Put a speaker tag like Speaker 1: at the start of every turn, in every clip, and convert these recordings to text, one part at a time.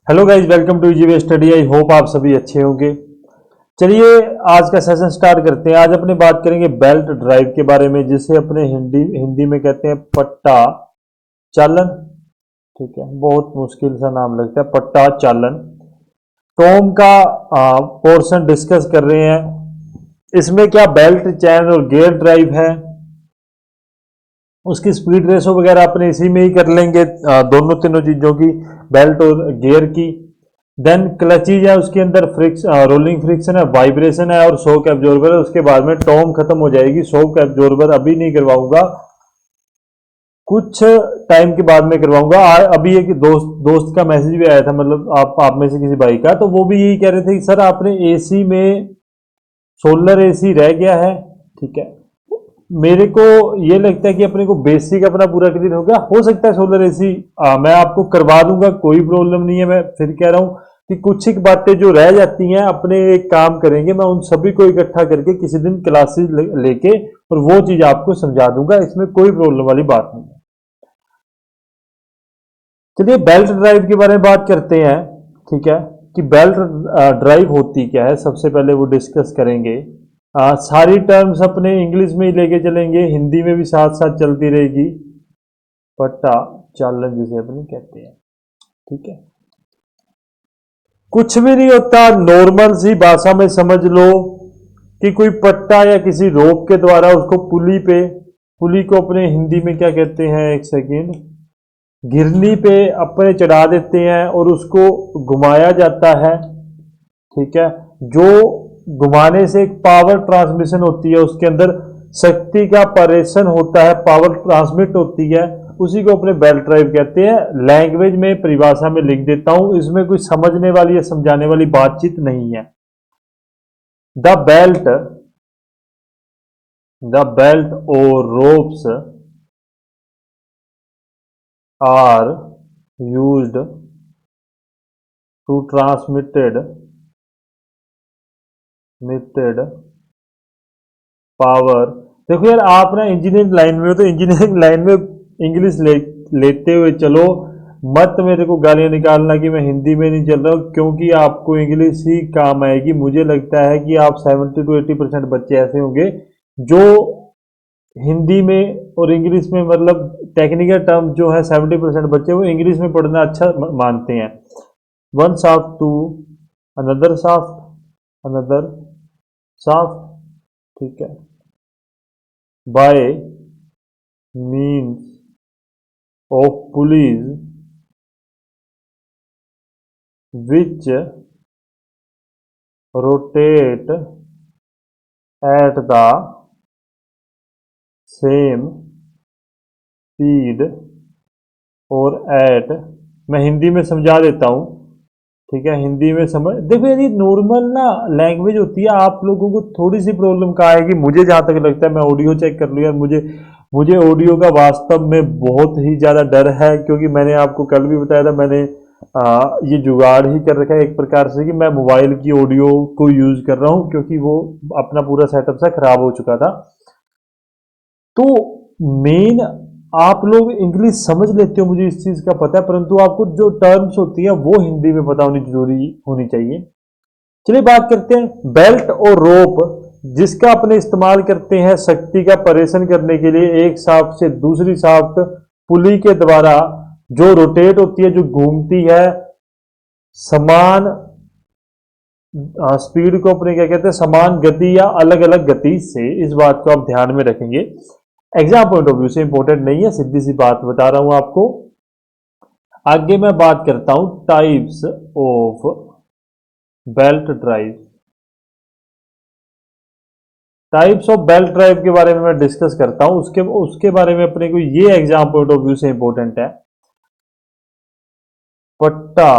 Speaker 1: Hello guys, welcome to easy way study. I hope आप सभी अच्छे होंगे। चलिए आज का सेशन स्टार्ट करते हैं। आज अपने बात करेंगे बेल्ट ड्राइव के बारे में, जिसे अपने हिंदी हिंदी में कहते हैं पट्टा चालन। ठीक है, बहुत मुश्किल सा नाम लगता है, पट्टा चालन। टॉम का पोर्शन डिस्कस कर रहे हैं। इसमें क्या बेल्ट, चैन और गियर ड्राइव है, उसकी स्पीड रेशो वगैरह अपने इसी में ही कर लेंगे, दोनों तीनों चीजों की, बेल्ट और गियर की। देन क्लचीज है, उसके अंदर रोलिंग फ्रिक्शन है, वाइब्रेशन है और शॉक एब्जॉर्बर है। उसके बाद में टॉम खत्म हो जाएगी। शॉक एब्जॉर्बर अभी नहीं करवाऊंगा, कुछ टाइम के बाद में करवाऊंगा। अभी एक दोस्त का मैसेज भी आया था, मतलब आप में से किसी भाई का, तो वो भी यही कह रहे थे कि सर आपने एसी में सोलर एसी रह गया है। ठीक है, मेरे को ये लगता है कि अपने को बेसिक अपना पूरा क्लियर हो गया। हो सकता है सोलर एसी मैं आपको करवा दूंगा, कोई प्रॉब्लम नहीं है। मैं फिर कह रहा हूँ कि कुछ एक बातें जो रह जाती हैं अपने एक काम करेंगे, मैं उन सभी को इकट्ठा करके किसी दिन क्लासेस लेके और वो चीज आपको समझा दूंगा। इसमें कोई प्रॉब्लम वाली बात नहीं है। चलिए बेल्ट ड्राइव के बारे में बात करते हैं। ठीक है, कि बेल्ट ड्राइव होती क्या है, सबसे पहले वो डिस्कस करेंगे। सारी टर्म्स अपने इंग्लिश में ही लेके चलेंगे, हिंदी में भी साथ साथ चलती रहेगी। पट्टा चालन जिसे अपने कहते हैं। ठीक है, कुछ भी नहीं होता, नॉर्मल सी भाषा में समझ लो कि कोई पट्टा या किसी रोप के द्वारा उसको पुली को अपने हिंदी में क्या कहते हैं, एक सेकेंड, घिरनी पे अपने चढ़ा देते हैं और उसको घुमाया जाता है। ठीक है, जो घुमाने से एक पावर ट्रांसमिशन होती है, उसके अंदर शक्ति का परेषण होता है, पावर ट्रांसमिट होती है, उसी को अपने बेल्ट ड्राइव कहते हैं। लैंग्वेज में परिभाषा में लिख देता हूं, इसमें कोई समझने वाली या समझाने वाली बातचीत नहीं है। द बेल्ट और ropes are used to transmitted mitted power. देखो यार, आप ना इंजीनियरिंग लाइन में हो, तो इंजीनियरिंग लाइन में इंग्लिश लेते हुए चलो। मत मेरे को गालियां निकालना कि मैं हिंदी में नहीं चल रहा हूँ, क्योंकि आपको इंग्लिश ही काम आएगी। मुझे लगता है कि आप 70 to 80% बच्चे ऐसे होंगे जो हिंदी में और इंग्लिश में, मतलब टेक्निकल टर्म जो है, 70% बच्चे वो इंग्लिश में पढ़ना अच्छा मानते हैं। One shaft to another shaft, another shaft. ठीक है, by means of pulleys which rotate at the same speed और एट, मैं हिंदी में समझा देता हूं। ठीक है, हिंदी में समझ देखो, यदि नॉर्मल ना लैंग्वेज होती है, आप लोगों को थोड़ी सी प्रॉब्लम कहाँ आएगी, मुझे जहां तक लगता है, मैं ऑडियो चेक कर लूँ यार, मुझे मुझे ऑडियो का वास्तव में बहुत ही ज्यादा डर है, क्योंकि मैंने आपको कल भी बताया था, मैंने ये जुगाड़ ही कर रखा है एक प्रकार से कि मैं मोबाइल की ऑडियो को यूज कर रहा हूँ, क्योंकि वो अपना पूरा सेटअप सा खराब हो चुका था। तो मेन, आप लोग इंग्लिश समझ लेते हो, मुझे इस चीज का पता है, परंतु आपको जो टर्म्स होती है वो हिंदी में पता होनी जरूरी होनी चाहिए। चलिए बात करते हैं बेल्ट और रोप, जिसका अपने इस्तेमाल करते हैं शक्ति का परेषण करने के लिए, एक शाफ्ट से दूसरी शाफ्ट पुली के द्वारा, जो रोटेट होती है, जो घूमती है, समान स्पीड को अपने क्या कहते हैं, समान गति या अलग अलग गति से। इस बात को आप ध्यान में रखेंगे, एग्जाम पॉइंट ऑफ व्यू से इंपॉर्टेंट नहीं है, सीधी सी बात बता रहा हूं आपको। आगे मैं बात करता हूं types of belt drive. Types of belt drive के बारे में मैं डिस्कस करता हूं, उसके उसके बारे में अपने को ये एग्जाम पॉइंट ऑफ व्यू से इंपॉर्टेंट है। पट्टा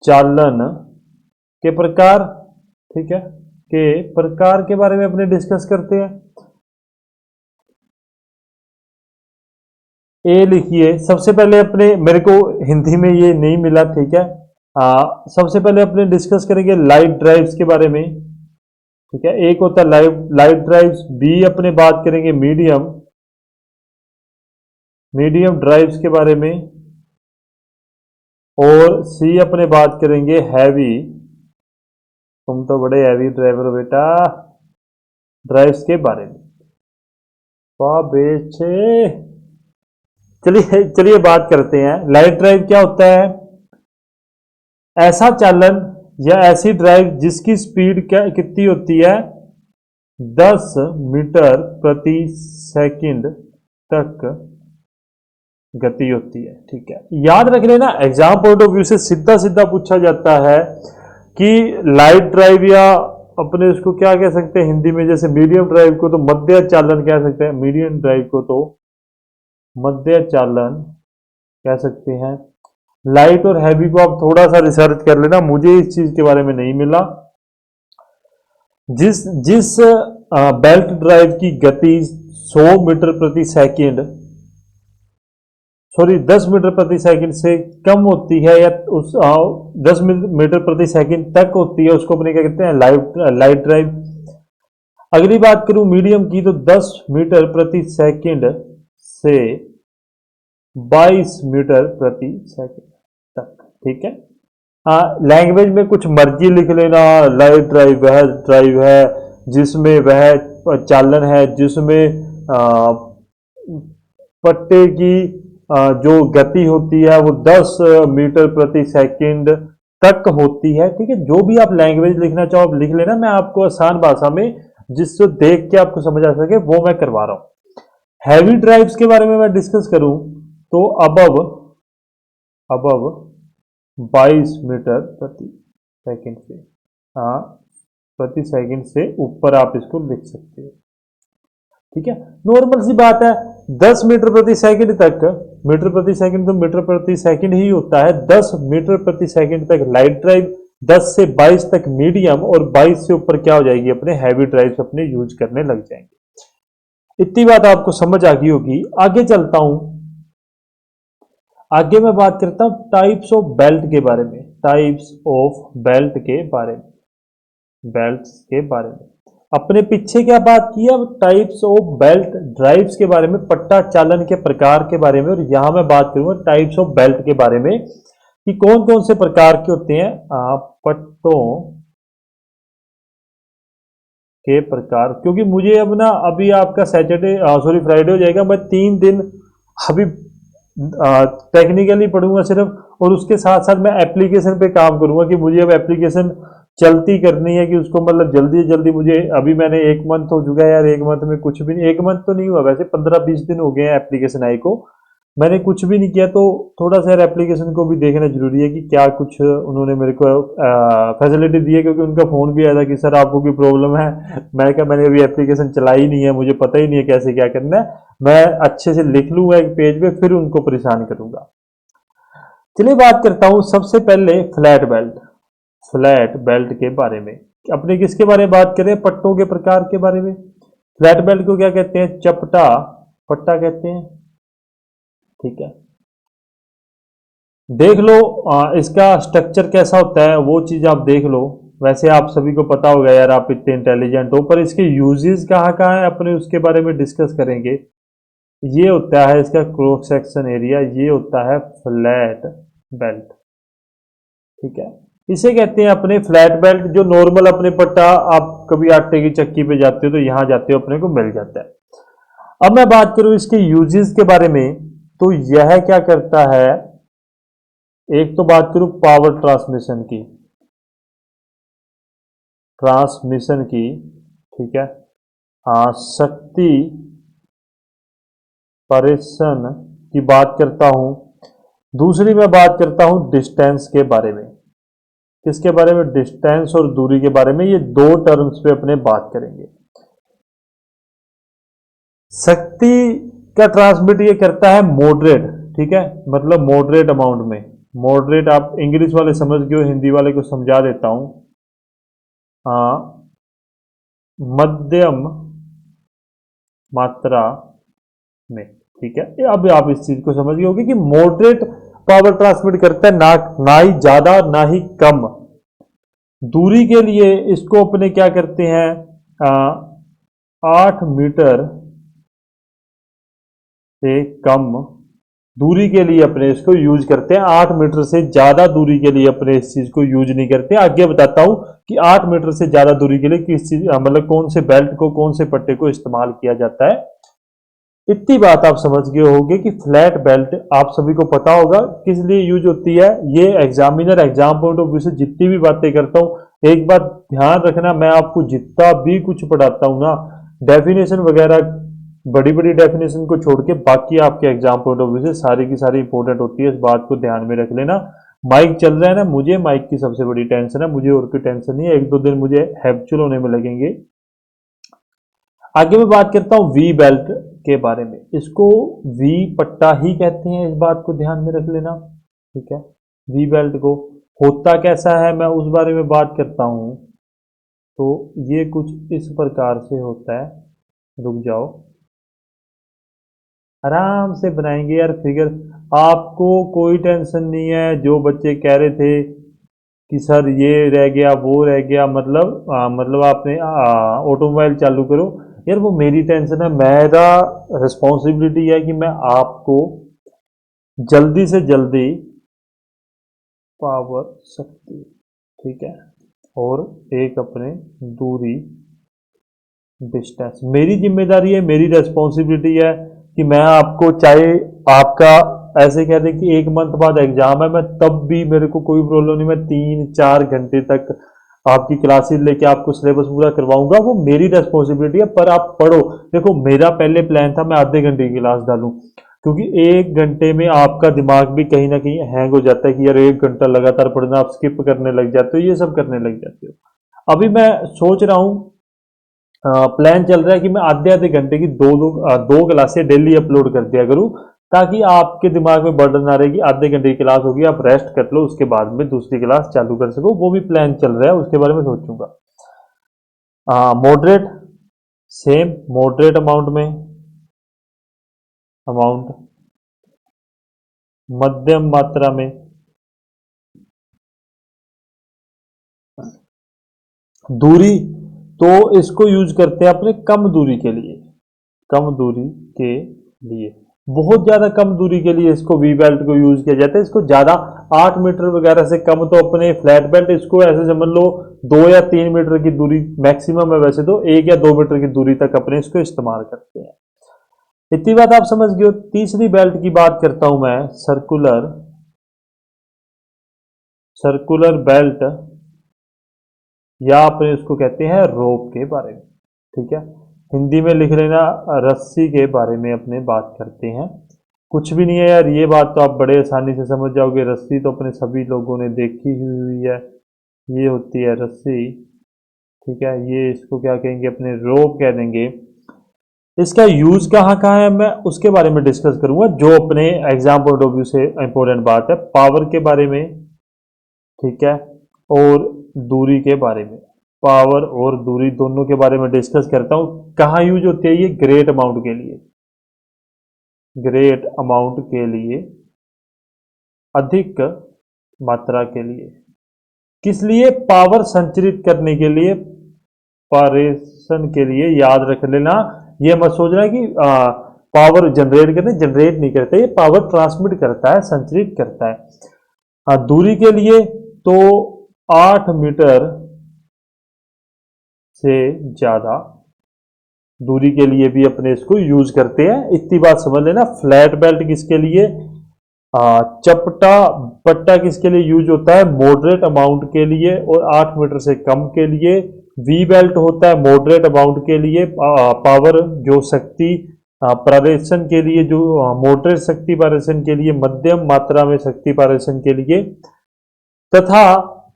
Speaker 1: चालन के प्रकार, ठीक है, के प्रकार के बारे में अपने डिस्कस करते हैं। ए लिखिए सबसे पहले अपने, मेरे को हिंदी में ये नहीं मिला, ठीक है। सबसे पहले अपने डिस्कस करेंगे लाइट ड्राइव्स के बारे में। ठीक है, एक होता है लाइट ड्राइव्स, बी अपने बात करेंगे मीडियम मीडियम ड्राइव्स के बारे में। और सी अपने बात करेंगे हैवी। तुम तो बड़े हैवी ड्राइवर हो बेटा, ड्राइव्स के बारे में। वाह बेचे। चलिए चलिए बात करते हैं, लाइट ड्राइव क्या होता है? ऐसा चालन या ऐसी ड्राइव जिसकी स्पीड क्या कितनी होती है? 10 मीटर प्रति सेकंड तक गति होती है। ठीक है, याद रख लेना, एग्जाम पॉइंट ऑफ व्यू से सीधा सीधा पूछा जाता है कि लाइट ड्राइव या अपने उसको क्या कह सकते हैं हिंदी में, जैसे मीडियम ड्राइव को तो मध्य चालन कह सकते हैं, मीडियम ड्राइव को तो मध्य चालन कह सकते हैं। लाइट और हैवी को आप थोड़ा सा रिसर्च कर लेना, मुझे इस चीज के बारे में नहीं मिला। जिस जिस बेल्ट ड्राइव की गति 100 मीटर प्रति सेकंड, सॉरी 10 मीटर प्रति सेकंड से कम होती है या उस 10 मीटर प्रति सेकंड तक होती है, उसको अपने क्या कहते हैं? Light drive. अगली बात करूं मीडियम की, तो 10 मीटर प्रति सेकंड से 22 मीटर प्रति सेकंड तक। ठीक है, लैंग्वेज में कुछ मर्जी लिख लेना। लाइट ड्राइव वह ड्राइव है जिसमें वह चालन है जिसमें पट्टे की जो गति होती है वो 10 मीटर प्रति सेकंड तक होती है। ठीक है, जो भी आप लैंग्वेज लिखना चाहो आप लिख लेना, मैं आपको आसान भाषा में जिससे देख के आपको समझ आ सके वो मैं करवा रहा हूं। हैवी ड्राइव्स के बारे में मैं डिस्कस करूं तो अबव 22 मीटर प्रति सेकंड से, हाँ प्रति सेकंड से ऊपर आप इसको लिख सकते हो। ठीक है, नॉर्मल सी बात है। 10 मीटर प्रति सेकंड तक, मीटर प्रति सेकंड तो मीटर प्रति सेकंड ही होता है, 10 मीटर प्रति सेकंड तक लाइट ड्राइव, 10 से 22 तक मीडियम, और 22 से ऊपर क्या हो जाएगी? अपने हैवी ड्राइव अपने यूज करने लग जाएंगे। इतनी बात आपको समझ आ गई होगी। आगे चलता हूं, आगे मैं बात करता हूं टाइप्स ऑफ बेल्ट के बारे में, टाइप्स ऑफ बेल्ट के बारे में, बेल्ट्स के बारे में। अपने पीछे क्या बात की है? टाइप्स ऑफ बेल्ट ड्राइव्स के बारे में, पट्टा चालन के प्रकार के बारे में, और यहां मैं बात करूंगा टाइप्स ऑफ बेल्ट के बारे में कि कौन कौन से प्रकार के होते हैं पट्टों के प्रकार। क्योंकि मुझे अब ना, अभी आपका फ्राइडे हो जाएगा, मैं 3 दिन अभी टेक्निकली पढ़ूंगा सिर्फ, और उसके साथ साथ मैं एप्लीकेशन पे काम करूंगा कि मुझे अब एप्लीकेशन चलती करनी है कि उसको मतलब जल्दी जल्दी मुझे, अभी मैंने 1 मंथ हो चुका है यार, 1 मंथ में कुछ भी नहीं, 1 मंथ तो नहीं हुआ वैसे, 15-20 दिन हो गए हैं एप्लीकेशन आई को, मैंने कुछ भी नहीं किया। तो थोड़ा सा यार एप्लीकेशन को भी देखना जरूरी है कि क्या कुछ उन्होंने मेरे को फैसिलिटी दी है, क्योंकि उनका फोन भी आया था कि सर आपको कोई प्रॉब्लम है। मैंने अभी एप्लीकेशन चलाई नहीं है, मुझे पता ही नहीं है कैसे क्या करना है, मैं अच्छे से लिख लूंगा एक पेज पे, फिर उनको परेशान करूंगा। चलिए बात करता हूं सबसे पहले फ्लैट बेल्ट, फ्लैट बेल्ट के बारे में। अपने किसके बारे में बात करें? पट्टों के प्रकार के बारे में। फ्लैट बेल्ट को क्या कहते हैं? चपटा पट्टा कहते हैं। ठीक है, देख लो इसका स्ट्रक्चर कैसा होता है, वो चीज आप देख लो। वैसे आप सभी को पता होगा यार, आप इतने इंटेलिजेंट हो, पर इसके यूजेस कहाँ कहाँ है अपने उसके बारे में डिस्कस करेंगे। ये होता है इसका क्रॉस सेक्शन एरिया, ये होता है फ्लैट बेल्ट। ठीक है, इसे कहते हैं अपने फ्लैट बेल्ट। जो नॉर्मल अपने पट्टा, आप कभी आटे की चक्की पे जाते हो तो यहां जाते हो अपने को मिल जाता है। अब मैं बात करूं इसके यूजेस के बारे में, तो यह क्या करता है? एक तो बात करूं पावर ट्रांसमिशन की, ठीक है, हाँ शक्ति प्रेषण की बात करता हूं। दूसरी मैं बात करता हूं डिस्टेंस के बारे में। किसके बारे में? डिस्टेंस और दूरी के बारे में। ये 2 टर्म्स पे अपने बात करेंगे। शक्ति का ट्रांसमिट ये करता है मॉडरेट, ठीक है, मतलब मॉडरेट अमाउंट में। मॉडरेट आप इंग्लिश वाले समझ गए हो, हिंदी वाले को समझा देता हूं। मध्यम मात्रा में। ठीक है, अब आप इस चीज को समझ गए होंगे कि मॉडरेट पावर ट्रांसमिट करता है, ना ही ज्यादा ना ही कम। दूरी के लिए इसको अपने क्या करते हैं? 8 मीटर से कम दूरी के लिए अपने इसको यूज करते हैं। 8 मीटर से ज्यादा दूरी के लिए अपने इस चीज को यूज नहीं करते। आगे बताता हूं कि 8 मीटर से ज्यादा दूरी के लिए किस चीज मतलब कौन से बेल्ट को, कौन से पट्टे को इस्तेमाल किया जाता है। इतनी बात आप समझ गए होंगे कि फ्लैट बेल्ट आप सभी को पता होगा किस लिए यूज होती है। ये examiner exam point of view से जितनी भी बातें करता हूं, एक बात ध्यान रखना, मैं आपको जितना भी कुछ पढ़ाता हूं ना, डेफिनेशन वगैरह बड़ी बड़ी डेफिनेशन को छोड़ के बाकी आपके एग्जाम पॉइंट ऑफ व्यू से सारी की सारी इंपॉर्टेंट होती है। इस बात को ध्यान में रख लेना। माइक चल रहा है ना, मुझे माइक की सबसे बड़ी टेंशन है, मुझे और कोई टेंशन नहीं है। एक दो दिन मुझे हैप्चुअल होने में लगेंगे। आगे मैं बात करता हूं वी बेल्ट के बारे में। इसको वी पट्टा ही कहते हैं, इस बात को ध्यान में रख लेना। ठीक है, वी बेल्ट को होता कैसा है मैं उस बारे में बात करता हूं। तो ये कुछ इस प्रकार से होता है। रुक जाओ, आराम से बनाएंगे यार फिगर। आपको कोई टेंशन नहीं है। जो बच्चे कह रहे थे कि सर ये रह गया वो रह गया, मतलब आपने ऑटोमोबाइल चालू करो, यार वो मेरी टेंशन है। मेरा रिस्पॉन्सिबिलिटी है कि मैं आपको जल्दी से जल्दी पावर शक्ति, ठीक है, और एक अपने दूरी डिस्टेंस, मेरी जिम्मेदारी है, मेरी रेस्पॉन्सिबिलिटी है कि मैं आपको, चाहे आपका ऐसे कह दें कि 1 मंथ बाद एग्जाम है, मैं तब भी मेरे को कोई प्रॉब्लम नहीं, मैं 3-4 घंटे तक आपकी क्लासेस लेके आपको सिलेबस पूरा करवाऊंगा। वो मेरी रेस्पॉन्सिबिलिटी है, पर आप पढ़ो। देखो मेरा पहले प्लान था मैं आधे घंटे की क्लास डालूं, क्योंकि 1 घंटे में आपका दिमाग भी कहीं ना कहीं हैंग हो जाता है कि यार 1 घंटा लगातार पढ़ना, आप स्किप करने लग जाते हो, ये सब करने लग जाते हो। अभी मैं सोच रहा हूँ, प्लान चल रहा है कि मैं आधे आधे घंटे की दो क्लासें डेली अपलोड कर दिया करूँ, ताकि आपके दिमाग में बर्डन ना रहे कि आधे घंटे की क्लास होगी, आप रेस्ट कर लो, उसके बाद में दूसरी क्लास चालू कर सको। वो भी प्लान चल रहा है, उसके बारे में सोचूंगा। मॉडरेट, सेम मॉडरेट अमाउंट, मध्यम मात्रा में, दूरी, तो इसको यूज करते हैं अपने कम दूरी के लिए। कम दूरी के लिए, बहुत ज्यादा कम दूरी के लिए इसको वी बेल्ट को यूज किया जाता है। इसको ज्यादा 8 मीटर वगैरह से कम तो अपने फ्लैट बेल्ट, इसको ऐसे समझ लो 2 या 3 मीटर की दूरी मैक्सिमम है, वैसे तो 1 या 2 मीटर की दूरी तक अपने इसको इस्तेमाल करते हैं। इतनी बात आप समझ गए हो। तीसरी बेल्ट की बात करता हूं मैं, सर्कुलर सर्कुलर बेल्ट, या अपने उसको कहते हैं रोप के बारे में। ठीक है, हिंदी में लिख लेना, रस्सी के बारे में अपने बात करते हैं। कुछ भी नहीं है यार, ये बात तो आप बड़े आसानी से समझ जाओगे। रस्सी तो अपने सभी लोगों ने देखी ही हुई है, ये होती है रस्सी। ठीक है, ये इसको क्या कहेंगे, अपने रोप कह देंगे। इसका यूज कहाँ कहाँ है मैं उसके बारे में डिस्कस करूंगा, जो अपने एग्जाम पॉइंट ऑफ व्यू से इंपॉर्टेंट बात है। पावर के बारे में, ठीक है, और दूरी के बारे में, पावर और दूरी दोनों के बारे में डिस्कस करता हूं। कहाँ यूज होती है ये, ग्रेट अमाउंट के लिए, ग्रेट अमाउंट के लिए, अधिक मात्रा के लिए, किस लिए, पावर संचरित करने के लिए, पारेषण के लिए। याद रख लेना, ये मत सोचना कि पावर जनरेट करते, जनरेट नहीं करते, ये पावर ट्रांसमिट करता है, संचरित करता है। दूरी के लिए तो 8 मीटर से ज्यादा दूरी के लिए भी अपने इसको यूज करते हैं। इतनी बात समझ लेना। फ्लैट बेल्ट किसके लिए, चपटा पट्टा किसके लिए यूज होता है, मॉडरेट अमाउंट के लिए और 8 मीटर से कम के लिए। वी बेल्ट होता है मॉडरेट अमाउंट के लिए, पावर जो शक्ति पारेषण के लिए, जो मॉडरेट शक्ति पारेषण के लिए, मध्यम मात्रा में शक्ति पारेषण के लिए, तथा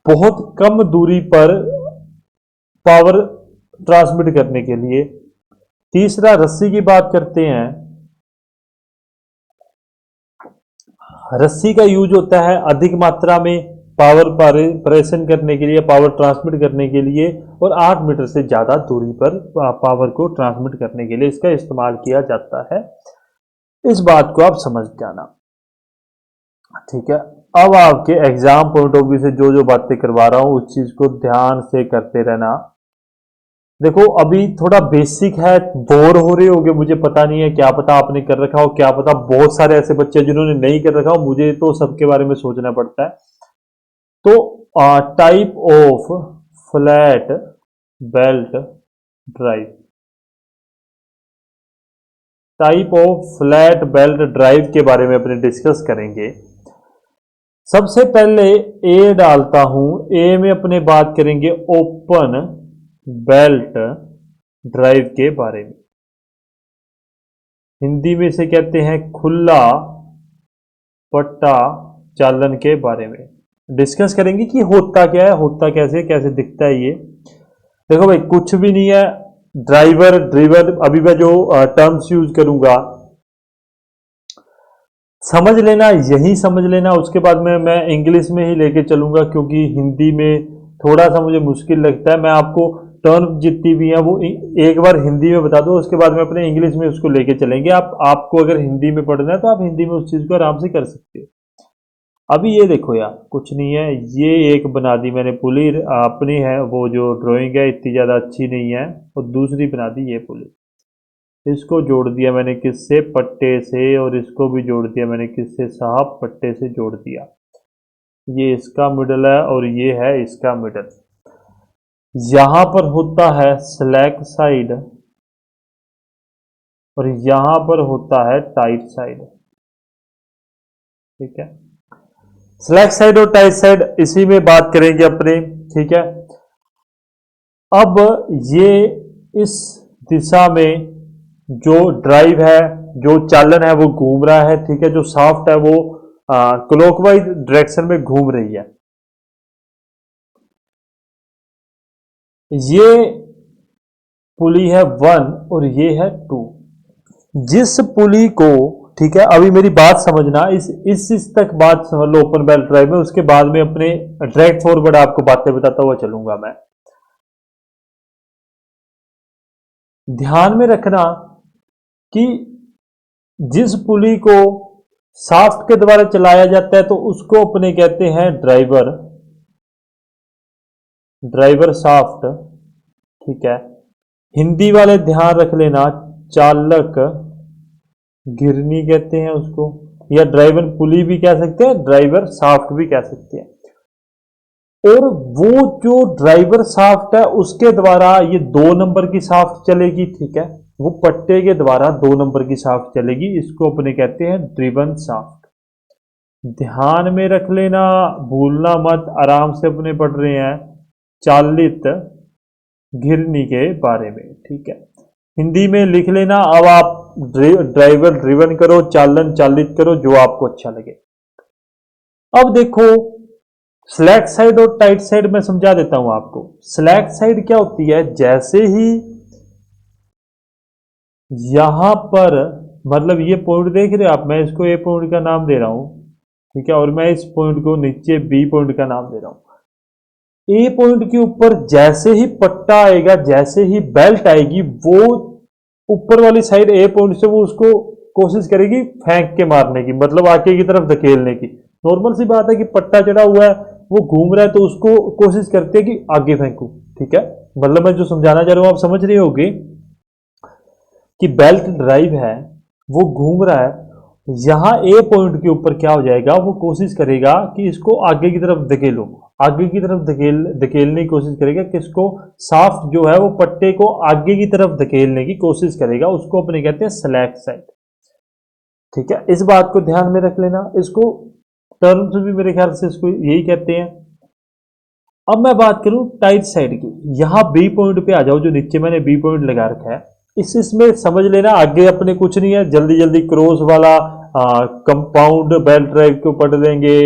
Speaker 1: बहुत कम दूरी पर पावर ट्रांसमिट करने के लिए। तीसरा, रस्सी की बात करते हैं। रस्सी का यूज होता है अधिक मात्रा में पावर प्रेषण करने के लिए, पावर ट्रांसमिट करने के लिए, और 8 मीटर से ज्यादा दूरी पर पावर को ट्रांसमिट करने के लिए इसका इस्तेमाल किया जाता है। इस बात को आप समझ जाना। ठीक है, अब आपके एग्जाम पॉइंट ऑफ व्यू से जो जो बातें करवा रहा हूं उस चीज को ध्यान से करते रहना। देखो अभी थोड़ा बेसिक है, बोर हो रहे होगे, मुझे पता नहीं है, क्या पता आपने कर रखा हो, क्या पता बहुत सारे ऐसे बच्चे हैं जिन्होंने नहीं कर रखा हो, मुझे तो सबके बारे में सोचना पड़ता है। तो type of flat belt drive, type of flat belt drive के बारे में अपने डिस्कस करेंगे। सबसे पहले ए डालता हूं, ए में अपने बात करेंगे ओपन बेल्ट ड्राइव के बारे में। हिंदी में से कहते हैं खुला पट्टा चालन के बारे में डिस्कस करेंगे कि होता क्या है, होता कैसे, कैसे दिखता है ये। देखो भाई कुछ भी नहीं है, ड्राइवर ड्रिवर, अभी मैं जो टर्म्स यूज करूंगा समझ लेना, यही समझ लेना, उसके बाद में मैं इंग्लिश में ही लेके चलूंगा क्योंकि हिंदी में थोड़ा सा मुझे मुश्किल लगता है। मैं आपको टर्म जितनी भी हैं वो एक बार हिंदी में बता दूं, उसके बाद में अपने इंग्लिश में उसको लेके चलेंगे। आपको अगर हिंदी में पढ़ना है तो आप हिंदी में उस चीज को आराम से कर सकते हो। अभी ये देखो यार, कुछ नहीं है, ये एक बना दी मैंने पुली, अपनी है वो जो ड्राइंग है इतनी ज़्यादा अच्छी नहीं है, और दूसरी बना दी ये पुली। इसको जोड़ दिया मैंने किससे, पट्टे से, और इसको भी जोड़ दिया मैंने किससे साहब, पट्टे से जोड़ दिया। ये इसका मिडल है और ये है इसका मिडल। यहां पर होता है स्लैक साइड और यहां पर होता है टाइट साइड। ठीक है, स्लैक साइड और टाइट साइड इसी में बात करेंगे अपने। ठीक है, अब ये इस दिशा में जो ड्राइव है, जो चालन है वो घूम रहा है। ठीक है, जो शाफ्ट है वो क्लॉकवाइज डायरेक्शन में घूम रही है। ये पुली है 1 और ये है 2। जिस पुली को, ठीक है अभी मेरी बात समझना, इस तक बात समझ लो ओपन बेल्ट ड्राइव में, उसके बाद में अपने डायरेक्ट फॉरवर्ड आपको बातें बताता हुआ चलूंगा मैं। ध्यान में रखना कि जिस पुली को शाफ्ट के द्वारा चलाया जाता है तो उसको अपने कहते हैं ड्राइवर, ड्राइवर शाफ्ट। ठीक है, हिंदी वाले ध्यान रख लेना, चालक गिरनी कहते हैं उसको, या ड्राइवर पुली भी कह सकते हैं, ड्राइवर शाफ्ट भी कह सकते हैं। और वो जो ड्राइवर शाफ्ट है उसके द्वारा ये 2 नंबर की शाफ्ट चलेगी। ठीक है, वो पट्टे के द्वारा 2 नंबर की शाफ्ट चलेगी, इसको अपने कहते हैं ड्रिवन शाफ्ट। ध्यान में रख लेना, भूलना मत, आराम से अपने पढ़ रहे हैं चालित घिरनी के बारे में। ठीक है, हिंदी में लिख लेना। अब आप ड्राइवर ड्रिवन करो, चालन चालित करो, जो आपको अच्छा लगे। अब देखो स्लैक साइड और टाइट साइड मैं समझा देता हूं आपको। स्लैक साइड क्या होती है, जैसे ही यहां पर, मतलब ये पॉइंट देख रहे हो आप, मैं इसको ए पॉइंट का नाम दे रहा हूं। ठीक है, और मैं इस पॉइंट को नीचे बी पॉइंट का नाम दे रहा हूं। ए पॉइंट के ऊपर जैसे ही पट्टा आएगा, जैसे ही बेल्ट आएगी, वो ऊपर वाली साइड ए पॉइंट से वो उसको कोशिश करेगी फेंक के मारने की, मतलब आगे की तरफ धकेलने की। नॉर्मल सी बात है कि पट्टा चढ़ा हुआ है, वो घूम रहा है, तो उसको कोशिश करते हैं कि आगे फेंकू। ठीक है, मतलब मैं जो समझाना चाह रहा हूं आप समझ रहे होगे कि बेल्ट ड्राइव है, वो घूम रहा है, यहां ए पॉइंट के ऊपर क्या हो जाएगा, वो कोशिश करेगा कि इसको आगे की तरफ धकेलो, आगे की तरफ धकेलने की कोशिश करेगा, किसको, शाफ्ट जो है वो पट्टे को आगे की तरफ धकेलने की कोशिश करेगा, उसको अपने कहते हैं स्लैक साइड। ठीक है, इस बात को ध्यान में रख लेना, इसको टर्म्स भी मेरे ख्याल से इसको यही कहते हैं। अब मैं बात करूं टाइट साइड की, यहां बी पॉइंट पे आ जाओ, जो नीचे मैंने बी पॉइंट लगा रखा है, इसमें समझ लेना आगे अपने कुछ नहीं है, जल्दी जल्दी क्रॉस वाला कंपाउंड बेल्ट ड्राइव को पढ़ लेंगे,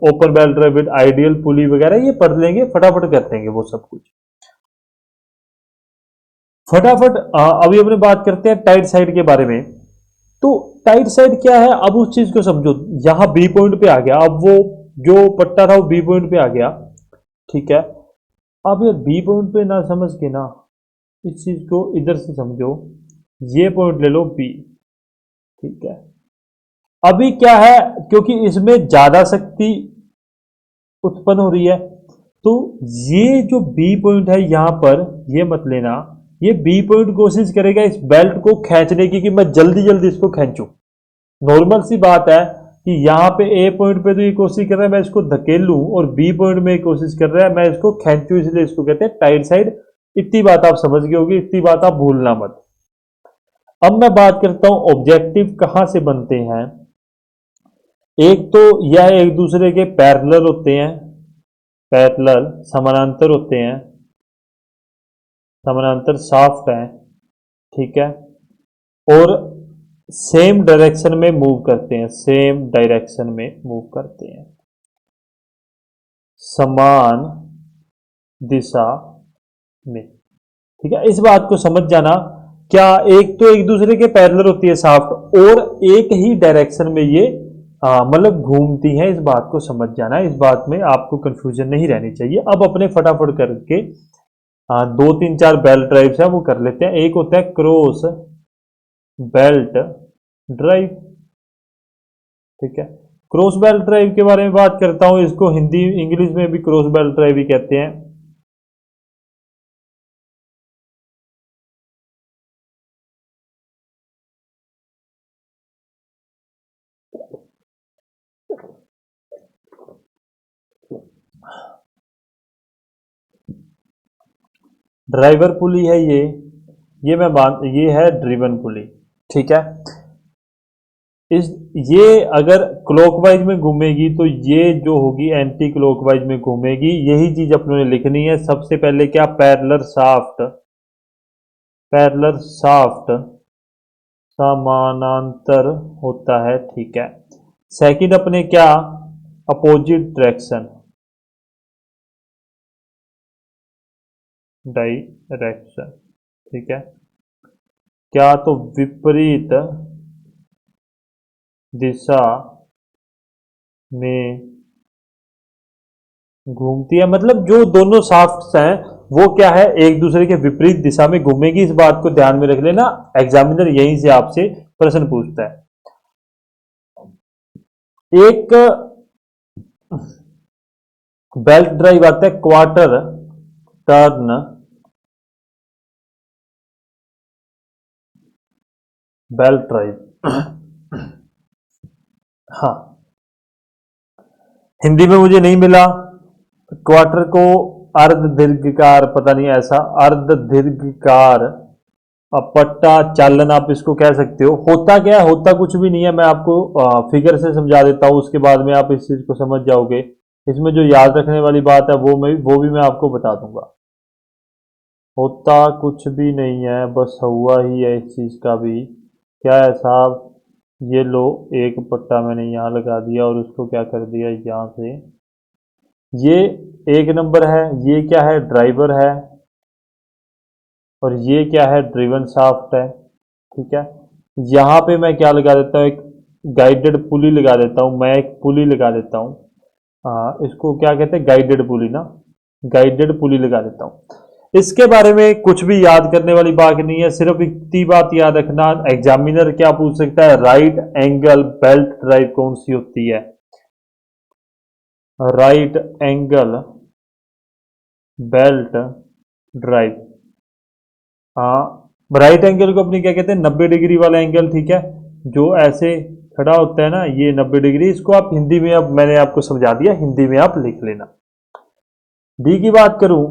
Speaker 1: open belt drive with ideal pulley वगैरह ये पढ़ लेंगे, फटाफट कर देंगे वो सब कुछ फटाफट। अभी अपने बात करते हैं टाइट साइड के बारे में। तो टाइट साइड क्या है, अब उस चीज को समझो, यहां बी पॉइंट पे आ गया, अब वो जो पट्टा था वो बी पॉइंट पे आ गया। ठीक है, अब ये बी पॉइंट पे ना समझ के ना, इस चीज को इधर से समझो, ये पॉइंट ले लो बी। ठीक है, अभी क्या है, क्योंकि इसमें ज्यादा शक्ति उत्पन्न हो रही है, तो ये जो बी पॉइंट है यहां पर, ये मत लेना, ये बी पॉइंट कोशिश करेगा इस बेल्ट को खींचने की कि मैं जल्दी जल्दी इसको खींचूं। नॉर्मल सी बात है कि यहाँ पे ए पॉइंट पे तो ये कोशिश कर रहा है मैं इसको धकेल लूं, और बी पॉइंट में कोशिश कर रहा है मैं इसको खींचूं, इसलिए इसको कहते हैं टाइट साइड। इतनी बात आप समझ गए होगी, इतनी बात आप भूलना मत। अब मैं बात करता हूं ऑब्जेक्टिव कहां से बनते हैं। एक तो यह एक दूसरे के पैरेलल होते हैं, पैरेलल समानांतर होते हैं, समानांतर शाफ्ट हैं, ठीक है, और सेम डायरेक्शन में मूव करते हैं, सेम डायरेक्शन में मूव करते हैं, समान दिशा में, ठीक है। इस बात को समझ जाना, क्या एक तो एक दूसरे के पैरेलल होती है शाफ्ट, और एक ही डायरेक्शन में ये मतलब घूमती हैं, इस बात को समझ जाना। इस बात में आपको कंफ्यूजन नहीं रहनी चाहिए। अब अपने फटाफट करके दो तीन चार बेल्ट ड्राइव्स हैं वो कर लेते हैं। एक होता है क्रॉस बेल्ट ड्राइव, ठीक है। क्रॉस बेल्ट ड्राइव के बारे में बात करता हूं, इसको हिंदी इंग्लिश में भी क्रॉस बेल्ट ड्राइव ही कहते हैं। ड्राइवर पुली है ये मैं मान, ये है ड्रिवन पुली, ठीक है। इस ये अगर क्लॉकवाइज में घूमेगी तो ये जो होगी एंटी क्लॉकवाइज में घूमेगी। यही चीज अपने लिखनी है। सबसे पहले क्या, पैरेलल शाफ्ट, पैरेलल शाफ्ट समानांतर होता है, ठीक है। सेकंड अपने क्या, अपोजिट डायरेक्शन, डायरेक्शन, ठीक है। क्या, तो विपरीत दिशा में घूमती है, मतलब जो दोनों शाफ्ट्स हैं वो क्या है, एक दूसरे के विपरीत दिशा में घूमेगी। इस बात को ध्यान में रख लेना, एग्जामिनर यहीं से आपसे प्रश्न पूछता है। एक बेल्ट ड्राइव आता है क्वार्टर टर्न बेल्ट ड्राइव। हाँ, हिंदी में मुझे नहीं मिला। क्वार्टर को अर्ध दीर्घकार, पता नहीं ऐसा अर्ध दीर्घकार पट्टा चालन आप इसको कह सकते हो। होता क्या है, होता कुछ भी नहीं है। मैं आपको फिगर से समझा देता हूं, उसके बाद में आप इस चीज को समझ जाओगे। इसमें जो याद रखने वाली बात है वो भी मैं आपको बता दूंगा। होता कुछ भी नहीं है, बस हुआ ही है इस चीज का भी। क्या है साहब, ये लो, एक पट्टा मैंने यहाँ लगा दिया और उसको क्या कर दिया यहाँ से, ये एक नंबर है, ये क्या है, ड्राइवर है, और ये क्या है, ड्रिवन शाफ्ट है, ठीक है। यहाँ पे मैं क्या लगा देता हूँ, एक गाइडेड पुली लगा देता हूँ, मैं एक पुली लगा देता हूँ। इसको क्या कहते हैं, गाइडेड पुली ना, गाइडेड पुली लगा देता हूँ। इसके बारे में कुछ भी याद करने वाली बात नहीं है, सिर्फ इतनी बात याद रखना, एग्जामिनर क्या पूछ सकता है, राइट एंगल बेल्ट ड्राइव कौन सी होती है। राइट एंगल बेल्ट ड्राइव, हाँ, राइट एंगल को अपनी क्या कहते हैं, 90 डिग्री वाला एंगल, ठीक है। जो ऐसे खड़ा होता है ना, ये 90 डिग्री। इसको आप हिंदी में, अब मैंने आपको समझा दिया, हिंदी में आप लिख लेना। डी की बात करूं,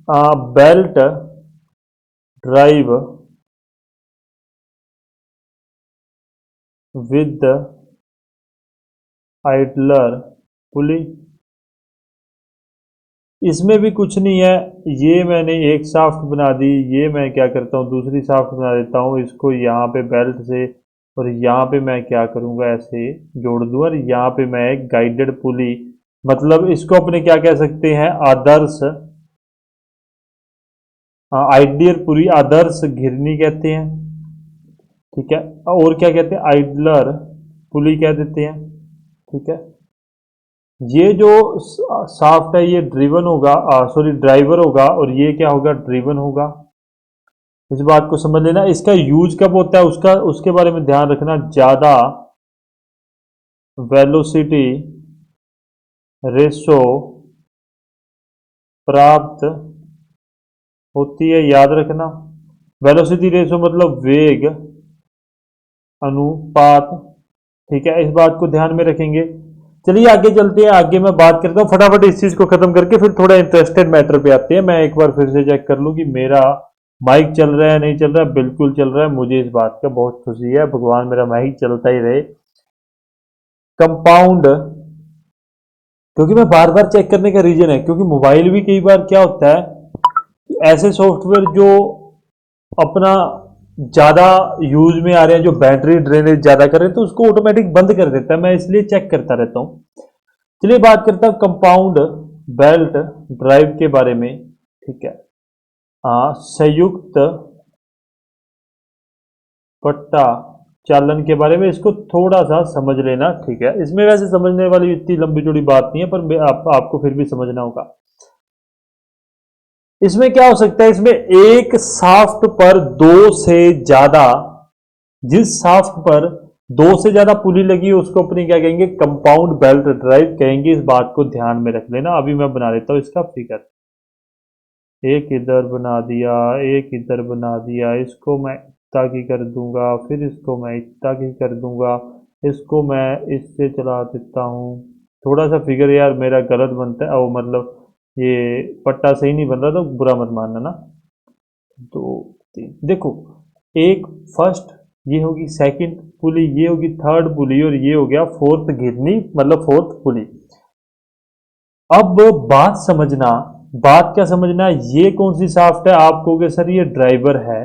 Speaker 1: belt drive with idler pulley, इसमें भी कुछ नहीं है। ये मैंने एक शाफ्ट बना दी, ये मैं क्या करता हूँ, दूसरी शाफ्ट बना देता हूँ, इसको यहाँ पे बेल्ट से, और यहाँ पे मैं क्या करूँगा, ऐसे जोड़ दूँ, और यहाँ पे मैं एक गाइडेड पुली, मतलब इसको अपने क्या कह सकते हैं, आदर्श, आइडियल पुली, आदर्श घिरनी कहते हैं, ठीक है। और क्या कहते हैं, आइडलर पुली कह देते हैं, ठीक है। ये जो शाफ्ट है ये ड्रिवन होगा, सॉरी ड्राइवर होगा, और ये क्या होगा, ड्रिवन होगा। इस बात को समझ लेना। इसका यूज कब होता है उसका, उसके बारे में ध्यान रखना। ज्यादा वेलोसिटी रेशो प्राप्त होती है, याद रखना। वेलोसिटी रेशो मतलब वेग अनुपात, ठीक है, इस बात को ध्यान में रखेंगे। चलिए आगे चलते हैं, आगे मैं बात करता हूँ फटाफट इस चीज को खत्म करके फिर थोड़ा इंटरेस्टेड मैटर पे आते हैं। मैं एक बार फिर से चेक कर लूँ कि मेरा माइक चल रहा है नहीं चल रहा है। बिल्कुल चल रहा है, मुझे इस बात का बहुत खुशी है, भगवान मेरा माइक चलता ही रहे। कंपाउंड, क्योंकि मैं बार बार चेक करने का रीजन है क्योंकि मोबाइल भी कई बार क्या होता है, ऐसे सॉफ्टवेयर जो अपना ज्यादा यूज में आ रहे हैं, जो बैटरी ड्रेनेज ज्यादा कर रहे हैं, तो उसको ऑटोमेटिक बंद कर देता है। मैं इसलिए चेक करता रहता हूँ। चलिए बात करता हूँ कंपाउंड बेल्ट ड्राइव के बारे में, ठीक है। संयुक्त पट्टा चालन के बारे में, इसको थोड़ा सा समझ लेना, ठीक है। इसमें वैसे समझने वाली इतनी लंबी चौड़ी बात नहीं है, पर आपको फिर भी समझना होगा। इसमें क्या हो सकता है, इसमें एक शाफ्ट पर दो से ज्यादा, जिस शाफ्ट पर दो से ज्यादा पुली लगी है उसको अपनी क्या कहेंगे, कंपाउंड बेल्ट ड्राइव कहेंगे। इस बात को ध्यान में रख लेना। अभी मैं बना लेता हूं इसका फिगर। एक इधर बना दिया, एक इधर बना दिया, इसको मैं इतना की कर दूंगा, फिर इसको मैं इतना की कर दूंगा, इसको मैं इससे चला देता हूँ। थोड़ा सा फिगर यार मेरा गलत बनता है, और मतलब ये पट्टा सही नहीं बन रहा, तो बुरा मत मानना ना। दो तीन, देखो, एक फर्स्ट, ये होगी सेकंड पुली, ये होगी थर्ड पुली, और ये हो गया फोर्थ घिरनी, मतलब फोर्थ पुली। अब बात समझना, बात क्या समझना, ये कौन सी शाफ्ट है, आप कहोगे सर ये ड्राइवर है,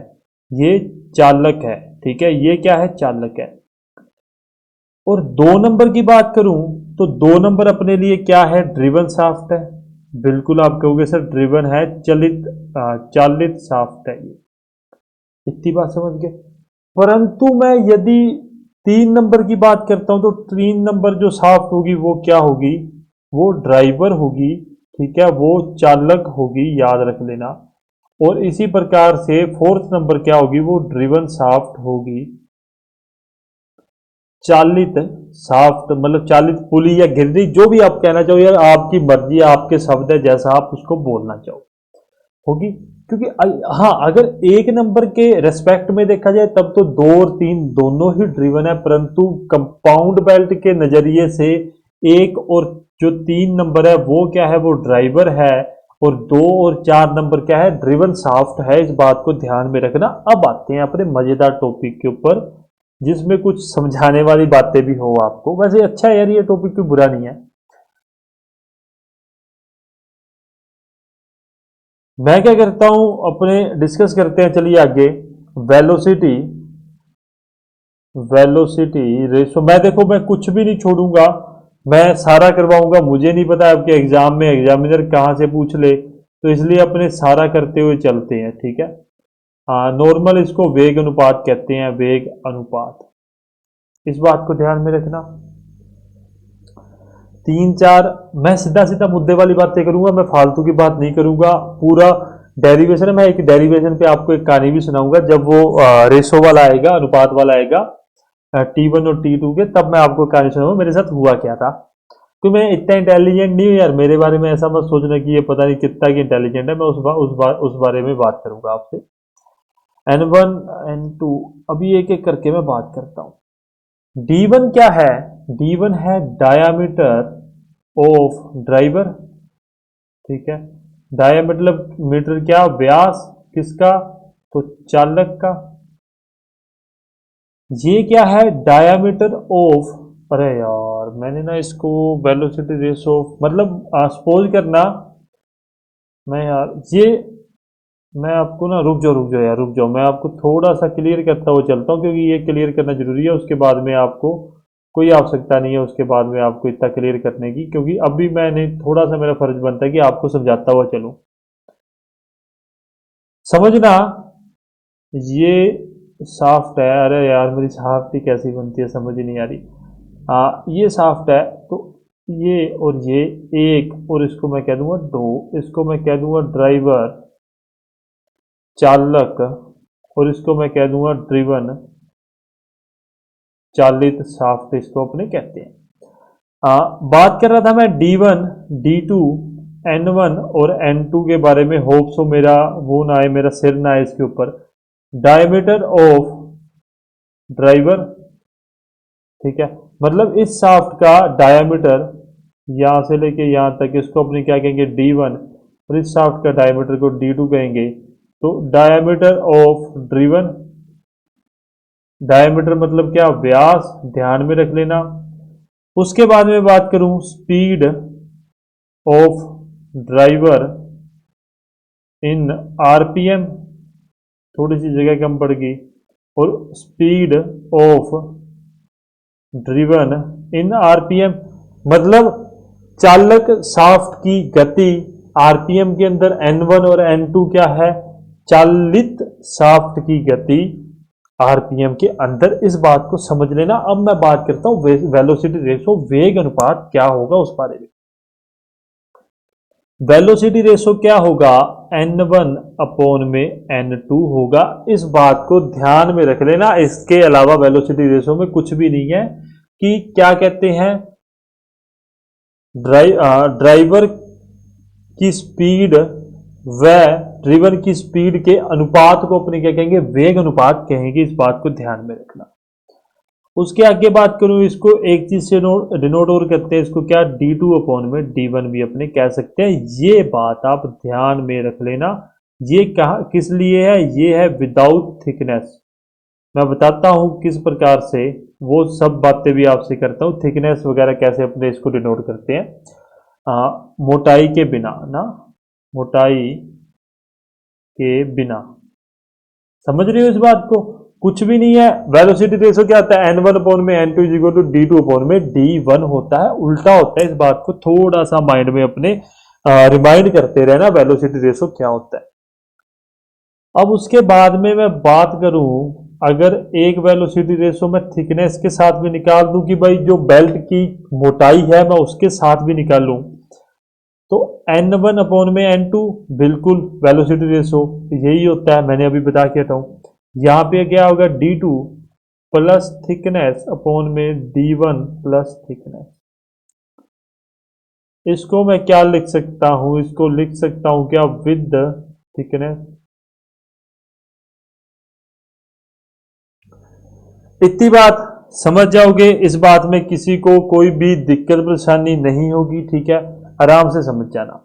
Speaker 1: ये चालक है, ठीक है, ये क्या है, चालक है। और दो नंबर की बात करूं तो दो नंबर अपने लिए क्या है, ड्रिवन शाफ्ट है। बिल्कुल आप कहोगे सर ड्रिवन है, चालित शाफ्ट है ये। इतनी बात समझ गए। परंतु मैं यदि तीन नंबर की बात करता हूं तो तीन नंबर जो शाफ्ट होगी वो क्या होगी, वो ड्राइवर होगी, ठीक है, वो चालक होगी, याद रख लेना। और इसी प्रकार से फोर्थ नंबर क्या होगी, वो ड्रिवन शाफ्ट होगी। चालित शाफ्ट मतलब चालित पुली या गिरनी, जो भी आप कहना चाहो, यार आपकी मर्जी, आपके शब्द है, जैसा आप उसको बोलना चाहो, होगी। क्योंकि हाँ, अगर एक नंबर के रेस्पेक्ट में देखा जाए तब तो दो और तीन दोनों ही ड्रिवन है, परंतु कंपाउंड बेल्ट के नजरिए से एक और जो तीन नंबर है वो क्या है, वो ड्राइवर है, और दो और चार नंबर क्या है, ड्रिवन शाफ्ट है। इस बात को ध्यान में रखना। अब आते हैं अपने मजेदार टॉपिक के ऊपर, जिसमें कुछ समझाने वाली बातें भी हो आपको। वैसे अच्छा है यार, ये टॉपिक भी बुरा नहीं है। मैं क्या करता हूं, अपने डिस्कस करते हैं, चलिए आगे। वेलोसिटी, वेलोसिटी रेशो, मैं देखो मैं कुछ भी नहीं छोड़ूंगा, मैं सारा करवाऊंगा। मुझे नहीं पता आपके एग्जाम में एग्जामिनर कहाँ से पूछ ले, तो इसलिए अपने सारा करते हुए चलते हैं, ठीक है। हाँ, नॉर्मल इसको वेग अनुपात कहते हैं, वेग अनुपात, इस बात को ध्यान में रखना। तीन चार, मैं सीधा सीधा मुद्दे वाली बातें करूंगा, मैं फालतू की बात नहीं करूंगा। पूरा डेरिवेशन है, मैं एक डेरिवेशन पे आपको एक कहानी भी सुनाऊंगा, जब वो रेशो वाला आएगा, अनुपात वाला आएगा, T1 और T2 के, तब मैं आपको कहानी सुनाऊंगा मेरे साथ हुआ क्या था। तो मैं इतना इंटेलिजेंट नहीं हूँ यार, मेरे बारे में ऐसा मत सोचना कि ये पता नहीं कितना की इंटेलिजेंट है। मैं उस बारे में बात करूंगा आपसे। N1 N2, अभी एक एक करके मैं बात करता हूँ। D1 क्या है, D1 है डायामीटर ऑफ ड्राइवर, ठीक है। डाया मतलब मीटर, क्या, व्यास, किसका, तो चालक का। ये क्या है, डायामीटर ऑफ, अरे यार मैंने ना इसको वेलोसिटी रेशो मतलब सपोज करना, मैं यार ये, मैं आपको ना, रुक जाओ यार, रुक जाओ, मैं आपको थोड़ा सा क्लियर करता हुआ चलता हूँ, क्योंकि ये क्लियर करना जरूरी है। उसके बाद में आपको कोई आवश्यकता नहीं है उसके बाद में आपको इतना क्लियर करने की, क्योंकि अभी मैंने थोड़ा सा, मेरा फर्ज बनता है कि आपको समझाता हुआ चलूं। समझना, ये शाफ्ट है, अरे यार मेरी शाफ्ट ही कैसी बनती है समझ ही नहीं आ रही। हाँ, ये शाफ्ट है, तो ये और ये एक, और इसको मैं कह दूंगा दो, इसको मैं कह दूंगा ड्राइवर, चालक, और इसको मैं कह दूंगा ड्रिवन, चालित शाफ्ट इसको अपने कहते हैं। बात कर रहा था मैं D1 D2 N1 और N2 के बारे में होप सो मेरा वो ना आए, मेरा सिर ना आए इसके ऊपर। डायमीटर ऑफ ड्राइवर, ठीक है, मतलब इस शाफ्ट का डायमीटर यहां से लेके यहां तक, इसको अपने क्या कहेंगे D1, और इस शाफ्ट का डायमीटर को D2 कहेंगे। तो डायमीटर ऑफ ड्रिवन, डायमीटर मतलब क्या, व्यास, ध्यान में रख लेना। उसके बाद में बात करूं speed of driver in RPM, थोड़ी सी जगह कम पड़ गई, और speed of driven in RPM, मतलब चालक शाफ्ट की गति आरपीएम के अंदर N1 और N2 क्या है, चालित शाफ्ट की गति आरपीएम के अंदर। इस बात को समझ लेना। अब मैं बात करता हूं वेलोसिटी रेशो, वेग अनुपात क्या होगा उस बारे में। वेलोसिटी रेशो क्या होगा, N1 अपॉन में N2 होगा। इस बात को ध्यान में रख लेना। इसके अलावा वेलोसिटी रेशो में कुछ भी नहीं है कि क्या कहते हैं, ड्राइवर की स्पीड व ड्रिवन की स्पीड के अनुपात को अपने क्या कहेंगे, वेग अनुपात कहेंगे। इस बात को ध्यान में रखना। उसके आगे बात करूं, इसको एक चीज से डिनोट और करते हैं, इसको क्या, D2 अपॉन में D1 भी अपने कह सकते हैं। ये बात आप ध्यान में रख लेना। ये कहा किस लिए है, ये है विदाउट थिकनेस। मैं बताता हूं किस प्रकार से, वो सब बातें भी आपसे करता हूं। थिकनेस वगैरह कैसे अपने इसको डिनोट करते हैं, मोटाई के बिना ना, मोटाई के बिना। समझ रहे हो इस बात को, कुछ भी नहीं है। वेलोसिटी रेशो क्या होता है, N1 अपॉन में N2 is equal to D2 upon में D1 होता है, उल्टा होता है। इस बात को थोड़ा सा माइंड में अपने रिमाइंड करते रहना, वेलोसिटी रेशो क्या होता है। अब उसके बाद में मैं बात करूं, अगर एक वेलोसिटी रेशो मैं थिकनेस के साथ भी निकाल दूं कि भाई जो बेल्ट की मोटाई है मैं उसके साथ भी निकालूं, तो N1 अपॉन में N2 बिल्कुल वेलोसिटी रेशो यही होता है, मैंने अभी बता के हटाऊं। यहां पे क्या होगा, D2 प्लस थिकनेस अपॉन में D1 प्लस थिकनेस। इसको मैं क्या लिख सकता हूं, इसको लिख सकता हूं क्या, विद थिकनेस। इतनी बात समझ जाओगे, इस बात में किसी को कोई भी दिक्कत परेशानी नहीं होगी, ठीक है, आराम से समझ जाना।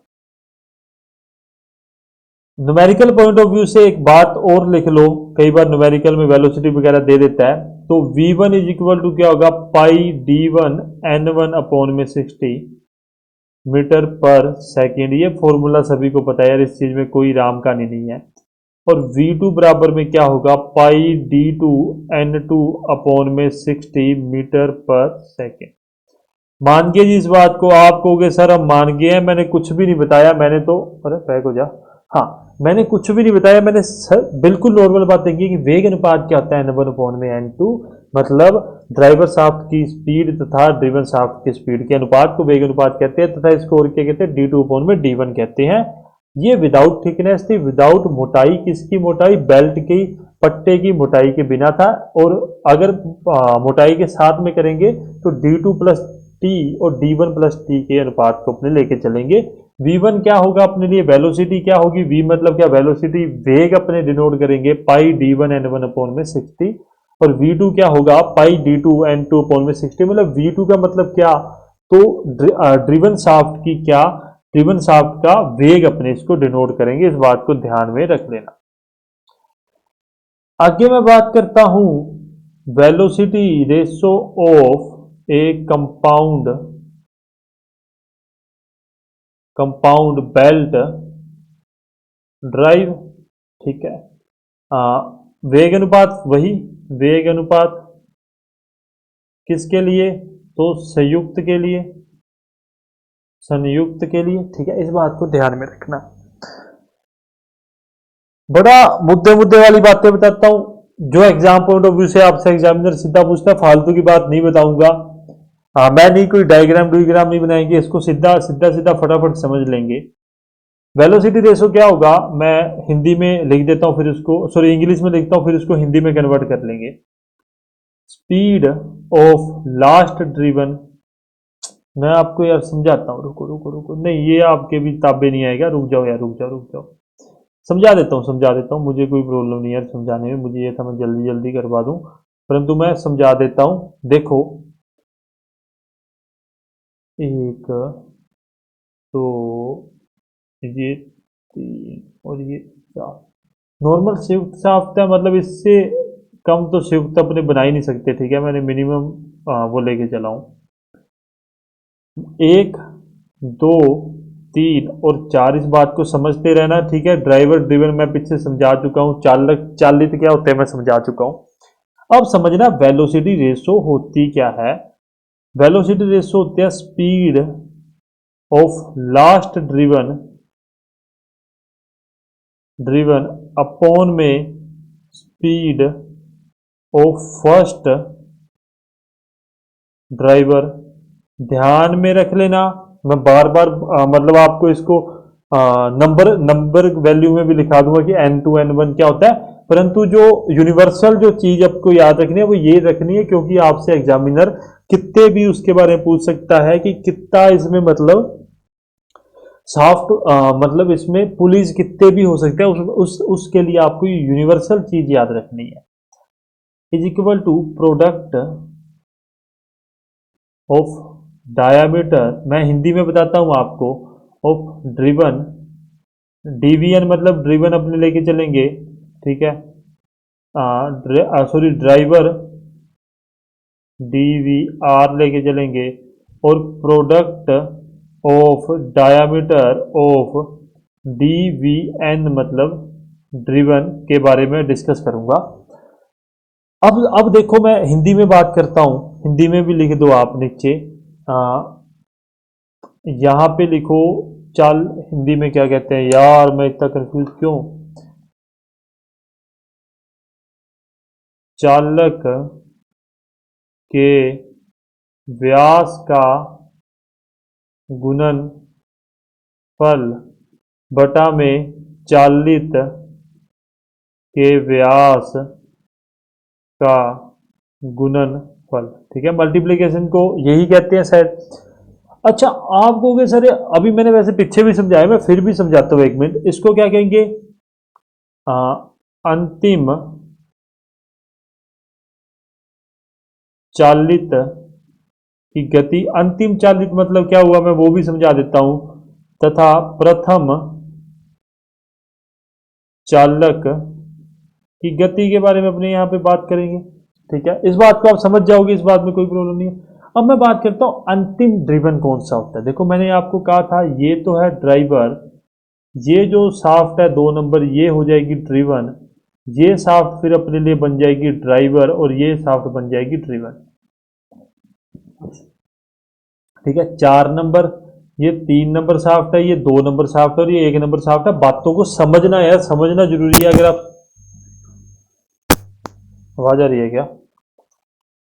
Speaker 1: न्यूमेरिकल पॉइंट ऑफ व्यू से एक बात और लिख लो, कई बार न्यूमेरिकल में वेलोसिटी वगैरह दे देता है। तो V1 इज इक्वल टू क्या होगा, पाई D1 N1 अपॉन में 60 मीटर पर सेकेंड। ये फॉर्मूला सभी को पता है यार, इस चीज में कोई राम कहानी नहीं है। और V2 बराबर में क्या होगा, पाई D2 N2 अपॉन में 60 मीटर पर सेकेंड। मान गए जी इस बात को, आप कहोगे सर हम मान गए हैं, मैंने कुछ भी नहीं बताया, मैंने तो, अरे बैक हो जा, हाँ, मैंने कुछ भी नहीं बताया, मैंने बिल्कुल नॉर्मल बात देखी कि वेग अनुपात क्या होता है, N1 अपॉन में N2, मतलब ड्राइवर शाफ्ट की स्पीड तथा ड्रिवन शाफ्ट की स्पीड के अनुपात को वेग अनुपात कहते हैं, तथा इसको और क्या कहते हैं, D2 अपॉन में D1 कहते हैं। ये विदाउट थिकनेस थी, विदाउट मोटाई, किसकी मोटाई, बेल्ट की पट्टे की मोटाई के बिना था। और अगर मोटाई के साथ में करेंगे तो D2 प्लस टी और D1 प्लस टी के अनुपात को अपने लेके चलेंगे। V1 क्या होगा अपने लिए, वेलोसिटी क्या होगी, V मतलब क्या, वेलोसिटी, वेग अपने डिनोट करेंगे पाई D1 N1 अपॉन में 60, और V2 क्या होगा, पाई D2 N2 अपॉन में 60। मतलब V2 का मतलब क्या, तो ड्रिवन शाफ्ट की क्या, ड्रिवन शाफ्ट का वेग अपने इसको डिनोट करेंगे। इस बात को ध्यान में रख लेना। आगे मैं बात करता हूं velocity ratio of A compound belt drive, ठीक है। वेग अनुपात वही, वेग अनुपात किसके लिए, तो संयुक्त के लिए, संयुक्त के लिए, ठीक है। इस बात को ध्यान में रखना। बड़ा मुद्दे मुद्दे वाली बातें बताता हूं, जो एग्जाम पॉइंट ऑफ व्यू से आपसे एग्जामिनर सीधा पूछता है, फालतू की बात नहीं बताऊंगा। मैं नहीं कोई डायग्राम डुइग्राम नहीं बनाएंगे, इसको सीधा सीधा सीधा फटाफट समझ लेंगे। वेलोसिटी रेशो क्या होगा, मैं हिंदी में लिख देता हूं, फिर इसको, सॉरी, इंग्लिश में लिखता हूं, फिर इसको हिंदी में कन्वर्ट कर लेंगे। स्पीड ऑफ लास्ट ड्रिवन मैं आपको यार समझाता हूँ, रुको रुको रुको, नहीं ये आपके भी ताबे नहीं आएगा, रुक जाओ यार, रुक जाओ रुक जाओ। समझा देता हूँ, समझा देता हूँ, मुझे कोई प्रॉब्लम नहीं है यार समझाने में, मुझे ये था मैं जल्दी जल्दी करवा दूँ, परंतु मैं समझा देता हूँ। देखो, एक, दो, ये तीन और ये चार। नॉर्मल संयुक्त साफ्ट है, मतलब इससे कम तो संयुक्त अपने बना ही नहीं सकते, ठीक है, मैंने मिनिमम वो लेके चला हूँ। एक, दो, तीन और चार, इस बात को समझते रहना, ठीक है। ड्राइवर ड्रिवन मैं पीछे समझा चुका हूँ, चालक चालित क्या होते हैं मैं समझा चुका हूँ। अब समझना वेलोसिटी रेशो होती क्या है। वेलोसिटी रेशो होती है speed of last driven driven upon में स्पीड ऑफ फर्स्ट ड्राइवर। ध्यान में रख लेना, मैं बार बार मतलब आपको इसको नंबर नंबर वैल्यू में भी लिखा दूंगा कि n2 n1 क्या होता है, परंतु जो यूनिवर्सल जो चीज आपको याद रखनी है वो ये रखनी है, क्योंकि आपसे एग्जामिनर कितने भी उसके बारे में पूछ सकता है कि कितना इसमें मतलब सॉफ्ट, मतलब इसमें पुलिस कितने भी हो सकते हैं, उसके लिए आपको यूनिवर्सल चीज याद रखनी है। Is equal to product of diameter, मैं हिंदी में बताता हूं आपको, ऑफ ड्रिवन, डीवीएन मतलब ड्रिवन अपने लेके चलेंगे, ठीक है, सॉरी ड्राइवर डीवीआर लेके चलेंगे, और प्रोडक्ट ऑफ डायामीटर ऑफ डीवीएन मतलब ड्रिवन के बारे में डिस्कस करूंगा। अब देखो मैं हिंदी में बात करता हूं, हिंदी में भी लिख दो आप नीचे, यहां पे लिखो, चाल हिंदी में क्या कहते हैं यार, मैं इतना कंफ्यूज क्यों। चालक के व्यास का गुणनफल बटा में चालित के व्यास का गुणनफल, ठीक है, मल्टीप्लिकेशन को यही कहते हैं शायद। अच्छा, आप कहोगे सर अभी मैंने वैसे पीछे भी समझाया, मैं फिर भी समझाता हूँ, एक मिनट, इसको क्या कहेंगे, आ, अंतिम चालित की गति। अंतिम चालित मतलब क्या हुआ, मैं वो भी समझा देता हूं, तथा प्रथम चालक की गति के बारे में अपने यहाँ पे बात करेंगे, ठीक है, इस बात को आप समझ जाओगे, इस बात में कोई प्रॉब्लम नहीं है। अब मैं बात करता हूं अंतिम ड्रिवन कौन सा होता है। देखो मैंने आपको कहा था ये तो है ड्राइवर, ये जो शाफ्ट है 2 नंबर ये हो जाएगी ड्रिवन, ये शाफ्ट फिर अपने लिए बन जाएगी ड्राइवर, और ये शाफ्ट बन जाएगी ड्रिवन, ठीक है। 4 नंबर, ये 3 नंबर शाफ्ट है, ये 2 नंबर शाफ्ट है, और ये 1 नंबर शाफ्ट है। बातों को समझना है, समझना जरूरी है। अगर आप, आवाज आ रही है क्या,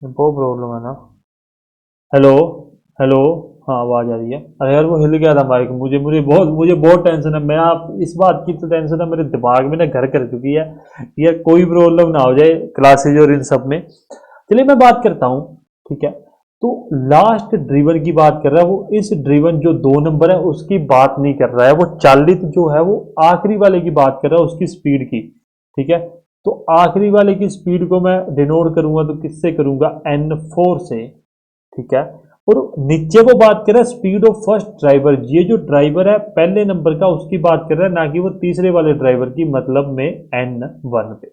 Speaker 1: बहुत प्रॉब्लम है ना। हेलो, हेलो, हाँ आवाज आ रही है। अरे यार वो हिल गया था माइक, मुझे बहुत टेंशन है, मैं आप इस बात की तो टेंशन है मेरे दिमाग में ना घर कर चुकी है, यार कोई प्रॉब्लम ना हो जाए क्लासेज और इन सब में। चलिए मैं बात करता हूँ, ठीक है। तो लास्ट ड्रिवन की बात कर रहा है वो, इस ड्रिवन जो 2 नंबर है उसकी बात नहीं कर रहा है, वो चालित जो है वो आखिरी वाले की बात कर रहा है, उसकी स्पीड की, ठीक है। तो आखिरी वाले की स्पीड को मैं डिनोट करूंगा तो किससे करूंगा, N4 से, ठीक है। और नीचे वो बात कर रहा है स्पीड ऑफ फर्स्ट ड्राइवर, ये जो ड्राइवर है पहले नंबर का उसकी बात कर रहा है, ना कि वो तीसरे वाले ड्राइवर की, मतलब में N1 पे।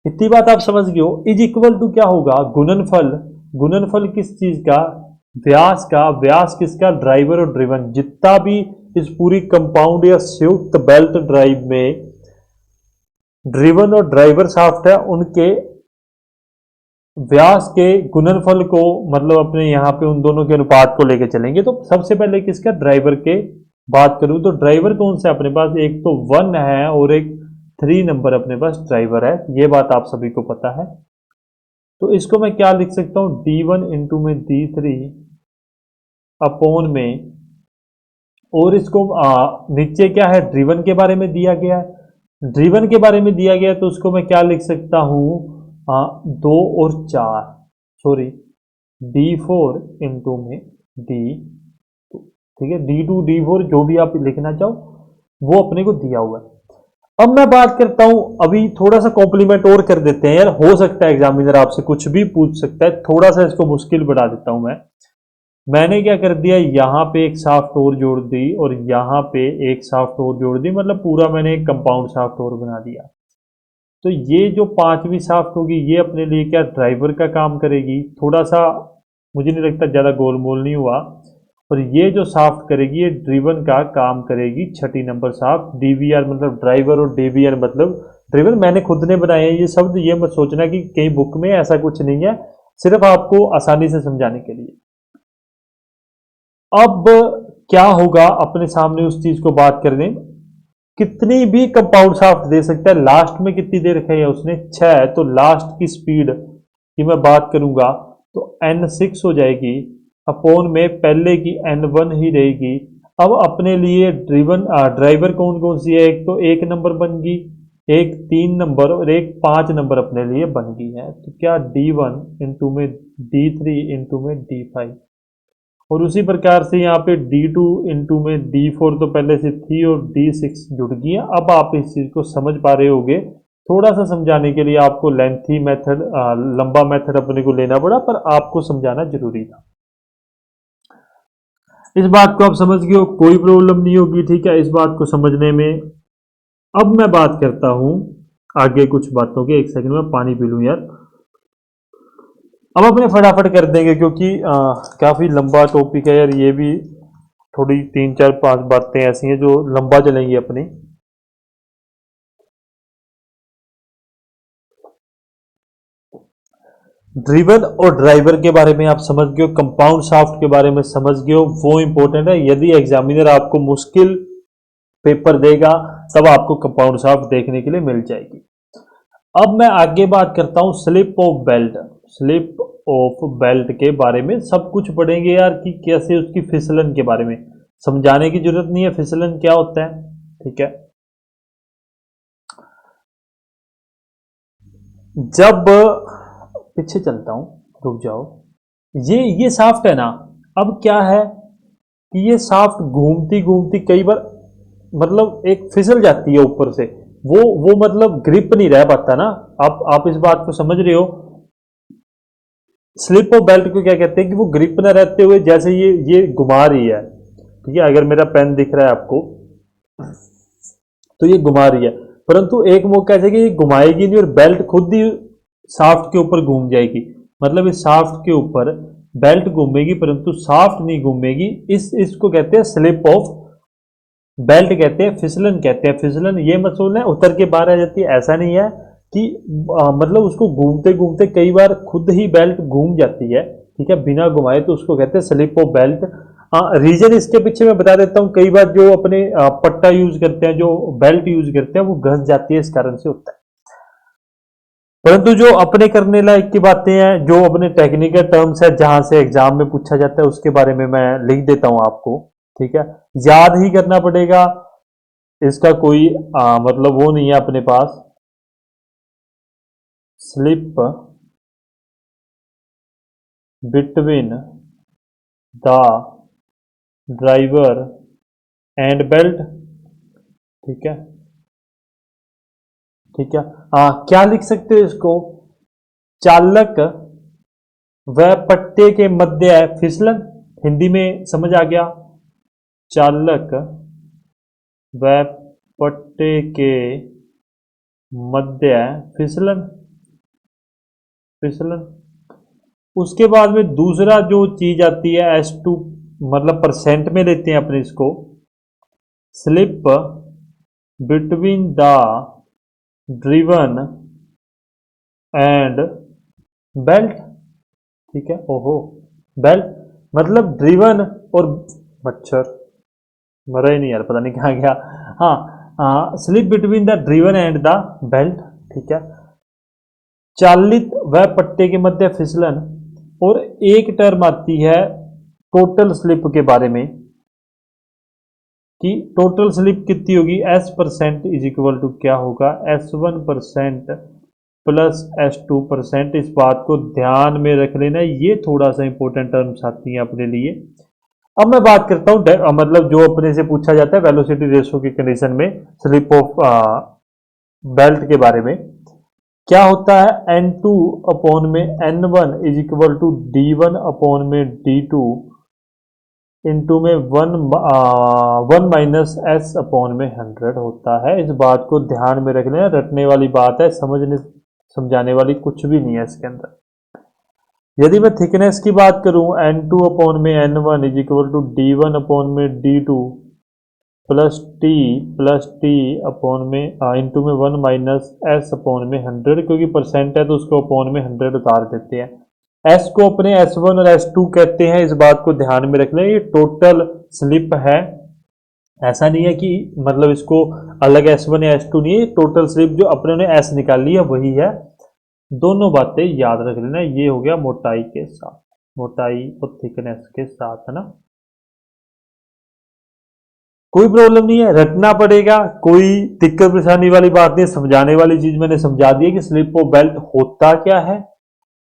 Speaker 1: इतनी बात आप समझ गए हो। इज इक्वल टू क्या होगा, गुणनफल, गुणनफल किस चीज का, व्यास का, व्यास किसका, ड्राइवर और ड्रिवन, जितना भी इस पूरी कंपाउंड या संयुक्त बेल्ट ड्राइव में ड्रिवन और ड्राइवर शाफ्ट है उनके व्यास के गुणनफल को, मतलब अपने यहाँ पे उन दोनों के अनुपात को लेके चलेंगे। तो सबसे पहले किसका, ड्राइवर के बात करूं तो ड्राइवर कौन सा अपने पास, एक तो 1 है और एक 3 नंबर अपने पास ड्राइवर है, ये बात आप सभी को पता है। तो इसको मैं क्या लिख सकता हूं, D1 इंटू में D3 अपॉन में, और इसको नीचे क्या है, ड्रिवन के बारे में दिया गया है, ड्रिवन के बारे में दिया गया है, तो उसको मैं क्या लिख सकता हूं, 2 और 4, सॉरी D4 इंटू में डी, ठीक है, D2 D4 जो भी आप लिखना चाहो वो अपने को दिया हुआ है। अब मैं बात करता हूं, अभी थोड़ा सा कॉम्प्लीमेंट और कर देते हैं यार, हो सकता है एग्जामिनर आपसे कुछ भी पूछ सकता है, थोड़ा सा इसको मुश्किल बढ़ा देता हूं मैं। मैंने क्या कर दिया, यहाँ पे एक शाफ्ट और जोड़ दी और यहाँ पे एक शाफ्ट और जोड़ दी, मतलब पूरा मैंने एक कंपाउंड शाफ्ट और बना दिया। तो ये जो पांचवी शाफ्ट होगी ये अपने लिए क्या ड्राइवर का काम करेगी, थोड़ा सा मुझे नहीं लगता ज़्यादा गोलमोल नहीं हुआ। और ये जो शाफ्ट करेगी ये ड्रिवन का काम करेगी, छठी नंबर शाफ्ट। डीवीआर मतलब ड्राइवर और डीवीआर मतलब ड्रिवन, मैंने खुद ने बनाए हैं ये शब्द, ये मत सोचना कि कहीं बुक में ऐसा कुछ नहीं है, सिर्फ आपको आसानी से समझाने के लिए। अब क्या होगा, अपने सामने उस चीज को बात कर दें, कितनी भी कंपाउंड शाफ्ट दे सकता है, लास्ट में कितनी दे रखा है उसने 6 है, तो लास्ट की स्पीड की मैं बात करूंगा तो N6 हो जाएगी, अपोन में पहले की N1 ही रहेगी। अब अपने लिए ड्राइवर कौन कौन सी है, एक तो 1 नंबर बन गई, एक 3 नंबर और एक 5 नंबर अपने लिए बन गई है। तो क्या D1 इंटू में D3 इंटू में D5, और उसी प्रकार से यहाँ पे D2 इंटू में D4 तो पहले से थी और D6 जुड़ गई है। अब आप इस चीज़ को समझ पा रहे होगे, थोड़ा सा समझाने के लिए आपको लेंथी मेथड, लंबा मेथड अपने को लेना पड़ा, पर आपको समझाना जरूरी था। इस बात को आप समझ गए हो, कोई प्रॉब्लम नहीं होगी, ठीक है, इस बात को समझने में। अब मैं बात करता हूं आगे कुछ बातों की, एक सेकंड में पानी पी लूं यार। अब अपने फटाफट कर देंगे क्योंकि काफ़ी लंबा टॉपिक है यार, ये भी थोड़ी 3 4 5 बातें ऐसी हैं जो लंबा चलेंगी अपनी। ड्रिवन और ड्राइवर के बारे में आप समझ गए हो, कंपाउंड शाफ्ट के बारे में समझ गए हो, वो इंपॉर्टेंट है। यदि एग्जामिनर आपको मुश्किल पेपर देगा तब आपको कंपाउंड शाफ्ट देखने के लिए मिल जाएगी। अब मैं आगे बात करता हूं slip of belt. Slip of belt के बारे में सब कुछ पढ़ेंगे यार, कि कैसे उसकी फिसलन के बारे में, समझाने की जरूरत नहीं है फिसलन क्या होता है, ठीक है। जब पीछे चलता हूं, रुक जाओ, ये शाफ्ट है ना, अब क्या है कि ये शाफ्ट घूमती घूमती कई बार मतलब एक फिसल जाती है ऊपर से, वो मतलब ग्रिप नहीं रह पाता ना। आप इस बात को समझ रहे हो, स्लिप ऑफ बेल्ट को क्या कहते हैं कि वो ग्रिप ना रहते हुए जैसे ये घुमा रही है, ठीक है, अगर मेरा पेन दिख रहा है आपको तो ये घुमा रही है, परंतु एक मौका ऐसे कि ये घुमाएगी नहीं और बेल्ट खुद ही शाफ्ट के ऊपर घूम जाएगी, मतलब इस शाफ्ट के ऊपर बेल्ट घूमेगी परंतु शाफ्ट नहीं घूमेगी, इसको कहते हैं स्लिप ऑफ बेल्ट कहते हैं, फिसलन कहते हैं। फिसलन ये मत सोचना उतर के बाहर आ जाती है, ऐसा नहीं है कि मतलब उसको घूमते घूमते कई बार खुद ही बेल्ट घूम जाती है, ठीक है, बिना घुमाए, तो उसको कहते हैं स्लिप ऑफ बेल्ट। रीजन इसके पीछे मैं बता देता हूँ, कई बार जो अपने पट्टा यूज करते हैं, जो बेल्ट यूज करते हैं, वो घस जाती है, इस कारण से होता है। परंतु जो अपने करने लायक की बातें हैं, जो अपने टेक्निकल टर्म्स है जहां से एग्जाम में पूछा जाता है, उसके बारे में मैं लिख देता हूं आपको, ठीक है, याद ही करना पड़ेगा, इसका कोई मतलब वो नहीं है अपने पास। Slip between the driver and belt, ठीक है, ठीक है। क्या लिख सकते हो इसको, चालक व पट्टे के मध्य फिसलन, हिंदी में समझ आ गया, चालक व पट्टे के मध्य फिसलन, फिसलन। उसके बाद में दूसरा जो चीज आती है S2, मतलब परसेंट में लेते हैं अपने इसको, slip between the driven and belt, ठीक है, ओहो, बेल्ट मतलब ड्रिवन और मच्छर मरा ही नहीं यार, पता नहीं कहाँ गया। हाँ, slip between the driven and the belt, ठीक है, चालित व पट्टे के मध्य फिसलन। और एक टर्म आती है टोटल स्लिप के बारे में, कि टोटल स्लिप कितनी होगी, S% इज इक्वल टू क्या होगा, S1% प्लस S2%। इस बात को ध्यान में रख लेना, ये थोड़ा सा इंपॉर्टेंट टर्म्स आती हैं अपने लिए, अब मैं बात करता हूँ मतलब जो अपने से पूछा जाता है वेलोसिटी रेशो की कंडीशन में स्लिप ऑफ बेल्ट के बारे में। क्या होता है N2 अपॉन में N1 is equal to D1 upon में D2 इंटू में वन माइनस एस अपॉन में 100 होता है। इस बात को ध्यान में रख लेना, रटने वाली बात है, समझने समझाने वाली कुछ भी नहीं है इसके अंदर। यदि मैं थिकनेस की बात करूं N2 अपॉन में N1 is equal to D1 upon में D2 प्लस टी अपॉन में इंटू में 1 माइनस एस अपॉन में 100, क्योंकि परसेंट है तो उसको अपॉन में 100 उतार देते हैं। एस को अपने S1 और S2 कहते हैं, इस बात को ध्यान में रख लें। ये टोटल स्लिप है, ऐसा नहीं है कि मतलब इसको अलग S1 या S2 नहीं है, टोटल स्लिप जो अपने ने S निकाली है वही है। दोनों बातें याद रख लेना। ये हो गया मोटाई के साथ, मोटाई और थिकनेस के साथ, है ना। कोई प्रॉब्लम नहीं है, रटना पड़ेगा, कोई दिक्कत परेशानी वाली बात नहीं। समझाने वाली चीज मैंने समझा दी है कि स्लिप ऑफ बेल्ट होता क्या है,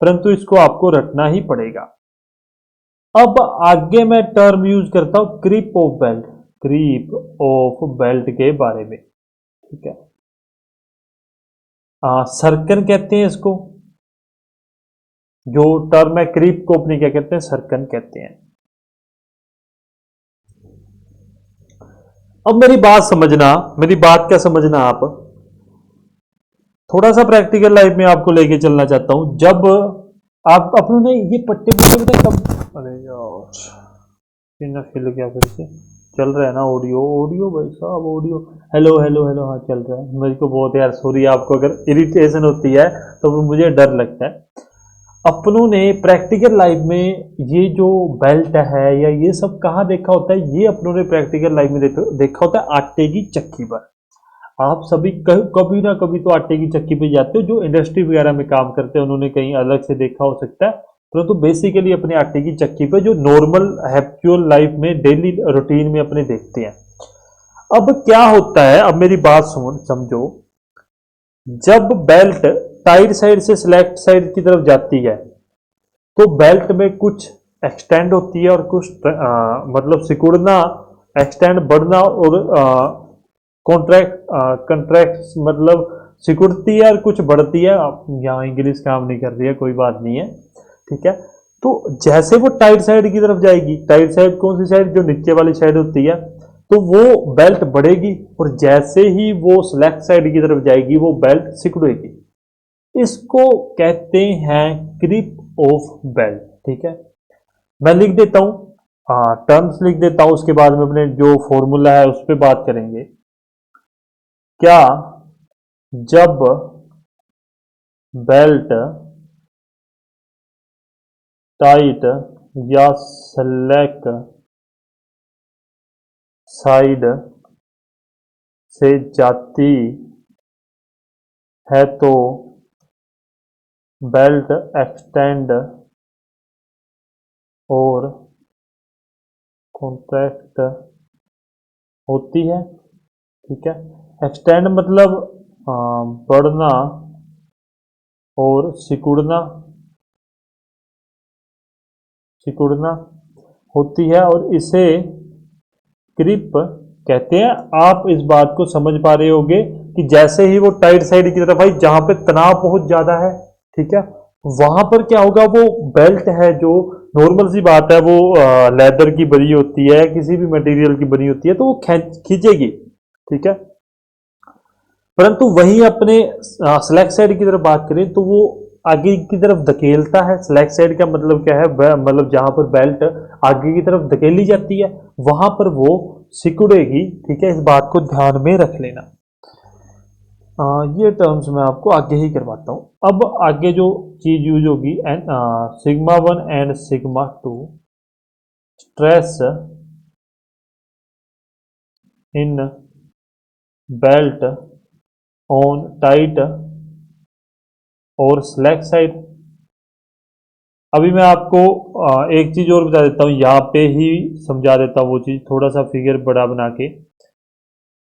Speaker 1: परंतु इसको आपको रटना ही पड़ेगा। अब आगे मैं टर्म यूज करता हूं creep of belt, creep of belt के बारे में, ठीक है। सर्कन कहते हैं इसको, जो टर्म है क्रीप को अपने क्या कहते हैं, सर्कन कहते हैं। अब मेरी बात समझना, मेरी बात क्या समझना, आप थोड़ा सा प्रैक्टिकल लाइफ में आपको लेके चलना चाहता हूं। जब आप अपने ये पट्टे पुट्टे बताए कब, अरे यार इतना खिल गया फिर से। चल रहा है ना ऑडियो, ऑडियो भाई साहब ऑडियो, हेलो हेलो हेलो, हाँ चल रहा है। मेरे को बहुत यार सॉरी, आपको अगर इरिटेशन होती है तो फिर मुझे डर लगता है। अपनों ने प्रैक्टिकल लाइफ में ये जो बेल्ट है या ये सब कहाँ देखा होता है, ये अपनों ने प्रैक्टिकल लाइफ में देखा होता है आटे की चक्की पर। आप सभी कभी ना कभी तो आटे की चक्की पे जाते हो, जो इंडस्ट्री वगैरह में काम करते हैं उन्होंने कहीं अलग से देखा हो सकता है, परंतु बेसिकली अपने आटे की चक्की पे जो नॉर्मल हैप्चुअल लाइफ में डेली रूटीन में अपने देखते हैं। अब क्या होता है, अब मेरी बात समझो। जब बेल्ट टाइट साइड से सिलेक्ट साइड की तरफ जाती है तो बेल्ट में कुछ एक्सटेंड होती है और कुछ मतलब सिकुड़ना, एक्सटेंड बढ़ना और कंट्रैक्ट मतलब सिकुड़ती है और कुछ बढ़ती है। यहाँ इंग्लिश काम नहीं कर रही है, कोई बात नहीं है, ठीक है। तो जैसे वो टाइट साइड की तरफ जाएगी, टाइट साइड कौन सी साइड, जो नीचे वाली साइड होती है, तो वो बेल्ट बढ़ेगी, और जैसे ही वो सिलेक्ट साइड की तरफ जाएगी वो बेल्ट सिकुड़ेगी। इसको कहते हैं क्रीप ऑफ बेल्ट, ठीक है। मैं लिख देता हूं, टर्म्स लिख देता हूं, उसके बाद में अपने जो फॉर्मूला है उस पर बात करेंगे। क्या जब बेल्ट टाइट या सेलेक्ट साइड से जाती है तो बेल्ट एक्सटेंड और कॉन्ट्रैक्ट होती है, ठीक है। एक्सटेंड मतलब बढ़ना और सिकुड़ना, सिकुड़ना होती है, और इसे क्रिप कहते हैं। आप इस बात को समझ पा रहे होगे कि जैसे ही वो टाइट साइड की तरफ आई जहां पे तनाव बहुत ज्यादा है, ठीक है, वहां पर क्या होगा, वो बेल्ट है जो नॉर्मल सी बात है, वो लेदर की बनी होती है, किसी भी मटेरियल की बनी होती है, तो वो खींचेगी, ठीक है। परंतु वही अपने स्लैक साइड की तरफ बात करें तो वो आगे की तरफ धकेलता है। स्लैक साइड का मतलब क्या है, मतलब जहां पर बेल्ट आगे की तरफ धकेली जाती है वहां पर वो सिकुड़ेगी, ठीक है। इस बात को ध्यान में रख लेना। ये टर्म्स मैं आपको आगे ही करवाता हूं। अब आगे जो चीज यूज होगी, sigma 1 and sigma 2 stress in belt on tight और स्लैक साइड। अभी मैं आपको एक चीज और बता देता हूं, यहाँ पे ही समझा देता हूं वो चीज, थोड़ा सा फिगर बड़ा बना के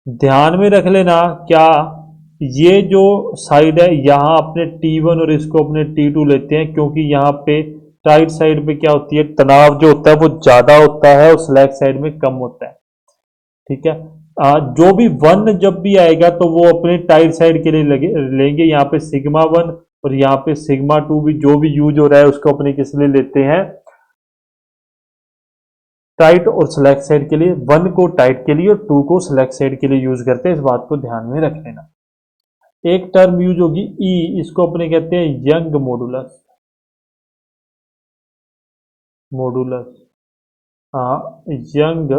Speaker 1: ध्यान में रख लेना। क्या ये जो साइड है यहाँ अपने T1 और इसको अपने T2 लेते हैं, क्योंकि यहाँ पे टाइट साइड पे क्या होती है, तनाव जो होता है वो ज्यादा होता है और स्लैक साइड में कम होता है। ठीक है। जो भी वन जब भी आएगा तो वो अपने टाइट साइड के लिए लेंगे। यहाँ पे सिग्मा वन और यहाँ पे सिग्मा टू भी जो भी यूज हो रहा है उसको अपने किस लिए लेते हैं, टाइट और स्लैक साइड के लिए। वन को टाइट के लिए और टू को स्लैक साइड के लिए यूज करते हैं, इस बात को ध्यान में रख लेना। एक टर्म यूज होगी ई, इसको अपने कहते हैं यंग मॉडुलस। मॉडुलस, हाँ, यंग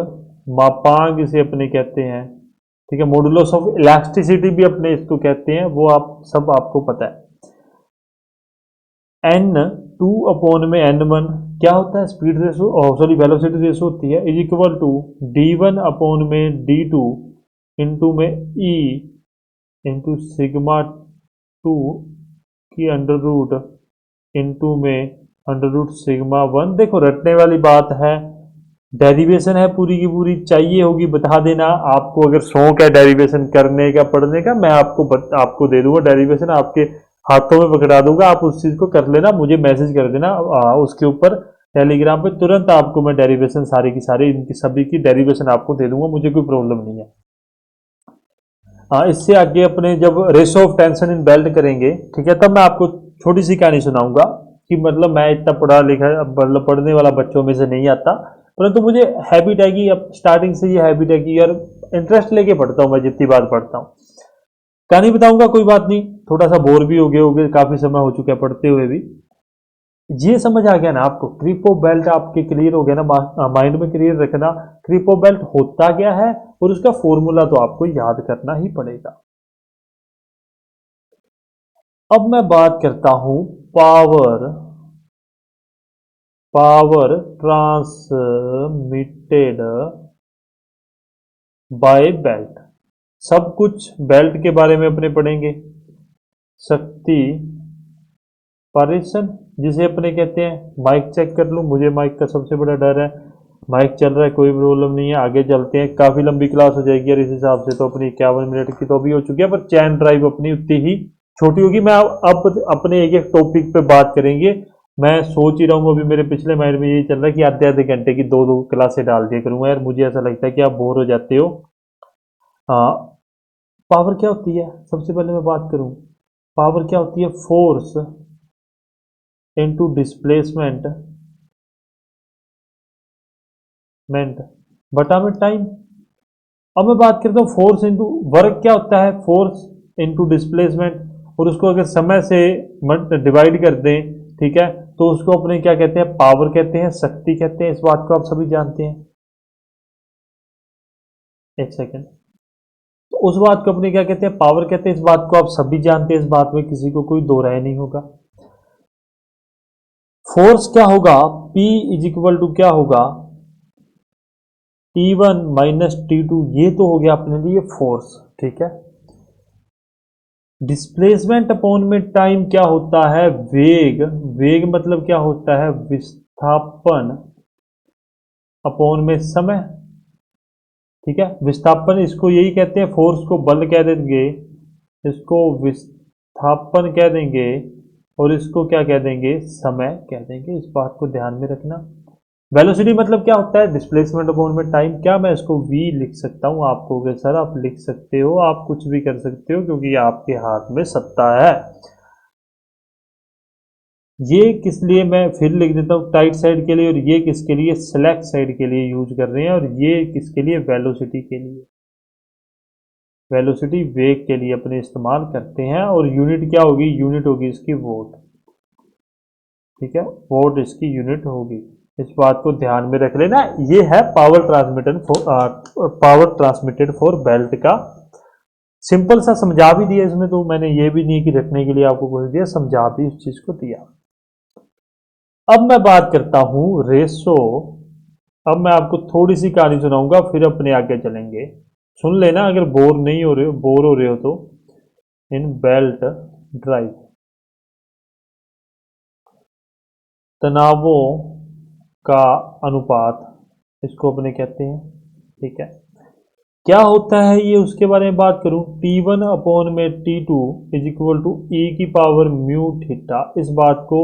Speaker 1: मापांक इसे अपने कहते हैं। ठीक है, मॉडुलस ऑफ इलास्टिसिटी भी अपने इसको कहते हैं, वो आप सब आपको पता है। एन टू अपॉन में एन वन क्या होता है, speed ratio, sorry velocity ratio होती है, is equal to D one upon में डी टू इंटू में ई इंटू सिग्मा टू की अंडर रूट इंटू में अंडर रूट सिग्मा वन। देखो रटने वाली बात है, डेरिवेशन है पूरी की पूरी, चाहिए होगी बता देना। आपको अगर शौक है डेरिवेशन करने का, पढ़ने का, मैं आपको दे दूंगा डेरिवेशन, आपके हाथों में पकड़ा दूंगा, आप उस चीज को कर लेना, मुझे मैसेज कर देना उसके ऊपर टेलीग्राम पे, तुरंत आपको मैं डेरिवेशन सारी की सारी इनकी सभी की डेरिवेशन आपको दे दूंगा, मुझे कोई प्रॉब्लम नहीं है। इससे आगे अपने जब ratio of tension in belt करेंगे, ठीक है, तब मैं आपको छोटी सी कहानी सुनाऊंगा कि मतलब मैं इतना पढ़ा लिखा, मतलब पढ़ने वाला बच्चों में से नहीं आता, परंतु मुझे हैबिट है कि अब स्टार्टिंग से ये हैबिट है कि यार इंटरेस्ट लेके पढ़ता हूँ मैं, जितनी बार पढ़ता हूँ। कहानी बताऊंगा, कोई बात नहीं, थोड़ा सा बोर भी हो गए होगे, काफी समय हो चुका है पढ़ते हुए भी। ये समझ आ गया ना आपको, क्रीपो बेल्ट आपके क्लियर हो गया ना, माइंड में क्लियर रखना क्रीपो बेल्ट होता क्या है, और उसका फॉर्मूला तो आपको याद करना ही पड़ेगा। अब मैं बात करता हूं power, power transmitted by belt. सब कुछ बेल्ट के बारे में अपने पढ़ेंगे। शक्ति पारेषण जिसे अपने कहते हैं, माइक चेक कर लूं, मुझे माइक का सबसे बड़ा डर है। माइक चल रहा है, कोई प्रॉब्लम नहीं है, आगे चलते हैं। काफी लंबी क्लास हो जाएगी यार, इस हिसाब से तो अपनी 51 मिनट की तो अभी हो चुकी है, पर चैन ड्राइव अपनी उतनी ही छोटी होगी। मैं अब अपने एक एक टॉपिक पे बात करेंगे। मैं सोच ही रहा हूँ, अभी मेरे पिछले माइंड में यही चल रहा है कि आधे आधे घंटे की दो दो क्लासें डाल दिया करूंगा यार, मुझे ऐसा लगता है कि आप बोर हो जाते हो। हाँ, पावर क्या होती है, सबसे पहले मैं बात करूं, पावर क्या होती है, फोर्स इनटू डिस्प्लेसमेंट बटा में टाइम। अब मैं बात करता हूँ फोर्स इनटू वर्क क्या होता है, फोर्स इनटू डिस्प्लेसमेंट, और उसको अगर समय से डिवाइड कर दें, ठीक है, तो उसको अपने क्या कहते हैं, पावर कहते हैं, शक्ति कहते हैं, इस बात को आप सभी जानते हैं। एक सेकेंड, तो उस बात को अपने क्या कहते हैं, पावर कहते हैं, इस बात को आप सभी जानते हैं, इस बात में किसी को कोई दो राय नहीं होगा। फोर्स क्या होगा, P इज इक्वल टू क्या होगा, T1 माइनस T2, ये तो हो गया अपने लिए फोर्स, ठीक है। डिस्प्लेसमेंट अपॉन में टाइम क्या होता है, वेग। वेग मतलब क्या होता है, विस्थापन अपॉन में समय, ठीक है। विस्थापन इसको यही कहते हैं, फोर्स को बल कह देंगे, इसको विस्थापन कह देंगे, और इसको क्या कह देंगे, समय कह देंगे, इस बात को ध्यान में रखना। वेलोसिटी मतलब क्या होता है, डिस्प्लेसमेंट अपॉन में टाइम। क्या मैं इसको v लिख सकता हूं, आप कहोगे सर आप लिख सकते हो, आप कुछ भी कर सकते हो, क्योंकि आपके हाथ में सत्ता है। ये किस लिए, मैं फिर लिख देता हूँ, टाइट साइड के लिए, और ये किसके लिए, स्लैक साइड के लिए यूज कर रहे हैं, और ये किसके लिए, वेलोसिटी के लिए। वेलोसिटी वेग के लिए अपने इस्तेमाल करते हैं, और यूनिट क्या होगी, यूनिट होगी इसकी वोट, ठीक है, वोट इसकी यूनिट होगी, इस बात को ध्यान में रख लेना। ये है पावर ट्रांसमिटेड फॉर बेल्ट का, सिंपल सा समझा भी दिया इसमें, तो मैंने ये भी नहीं कि रखने के लिए आपको कुछ दिया, समझा भी उस चीज को दिया। अब मैं बात करता हूं रेशो। अब मैं आपको थोड़ी सी कहानी सुनाऊंगा, फिर अपने आगे चलेंगे, सुन लेना, अगर बोर हो रहे हो तो। इन बेल्ट ड्राइव, तनावों का अनुपात इसको अपने कहते हैं, ठीक है। क्या होता है ये, उसके बारे में बात करूं, T1 अपॉन में T2 इज इक्वल टू ई की पावर म्यू थीटा, इस बात को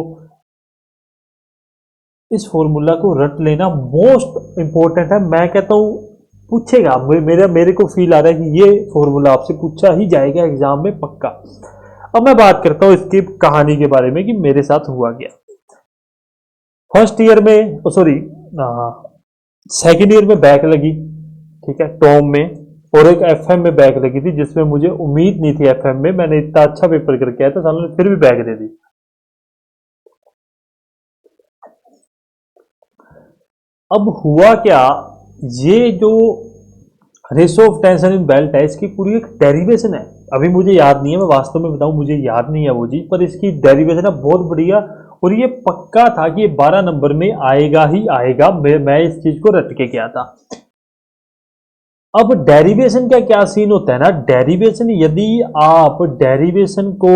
Speaker 1: इस फॉर्मूला को रट लेना मोस्ट इंपॉर्टेंट है। मैं कहता हूँ पूछेगा, मेरे को फील आ रहा है कि ये फॉर्मूला आपसे पूछा ही जाएगा एग्जाम में पक्का। अब मैं बात करता हूँ इसकी कहानी के बारे में कि मेरे साथ हुआ क्या। फर्स्ट ईयर में, सॉरी सेकेंड ईयर में बैक लगी, ठीक है, टॉम में, और एक एफएम में बैक लगी थी जिसमें मुझे उम्मीद नहीं थी। एफएम में मैंने इतना अच्छा पेपर करके आया था, सालों ने फिर भी बैक दे दी। अब हुआ क्या, ये जो ratio of tension in belt है, इसकी पूरी एक डेरिवेशन है। अभी मुझे याद नहीं है, मैं वास्तव में बताऊं मुझे याद नहीं है वो चीज, पर इसकी डेरिवेशन है बहुत बढ़िया। और ये पक्का था कि ये 12 नंबर में आएगा ही आएगा। मैं इस चीज को रट के गया था। अब डेरिवेशन का क्या सीन होता है ना, डेरिवेशन यदि आप डेरिवेशन को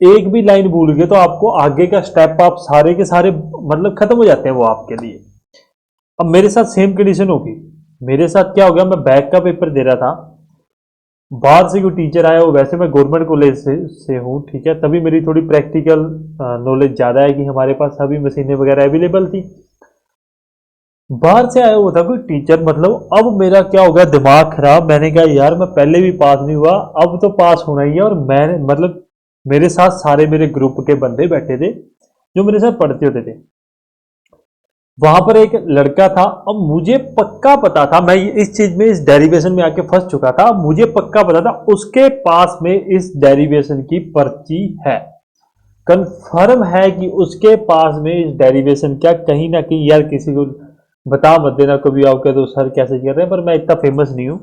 Speaker 1: एक भी लाइन भूल गए तो आपको आगे का स्टेप आप सारे के सारे मतलब खत्म हो जाते हैं वो आपके लिए। अब मेरे साथ सेम कंडीशन होगी। मेरे साथ क्या हो गया, मैं बैक का पेपर दे रहा था, बाहर से कोई टीचर आया, वो वैसे मैं गवर्नमेंट कॉलेज से हूँ, ठीक है, तभी मेरी थोड़ी प्रैक्टिकल नॉलेज ज़्यादा है कि हमारे पास सभी मशीनें वगैरह अवेलेबल थी। बाहर से आया हुआ था कोई टीचर, मतलब अब मेरा क्या हो गया, दिमाग खराब। मैंने कहा यार मैं पहले भी पास नहीं हुआ, अब तो पास होना ही है। और मैंने मतलब मेरे साथ सारे मेरे ग्रुप के बंदे बैठे थे जो मेरे साथ पढ़ते होते थे। वहां पर एक लड़का था। अब मुझे पक्का पता था, मैं इस चीज में इस डेरिवेशन में आके फंस चुका था। मुझे पक्का पता था उसके पास में इस डेरिवेशन की पर्ची है। कंफर्म है कि उसके पास में इस डेरिवेशन क्या, कहीं ना कहीं यार किसी को बता मत देना कभी आओ के तो सर कैसे कर रहे हैं, पर मैं इतना फेमस नहीं हूं।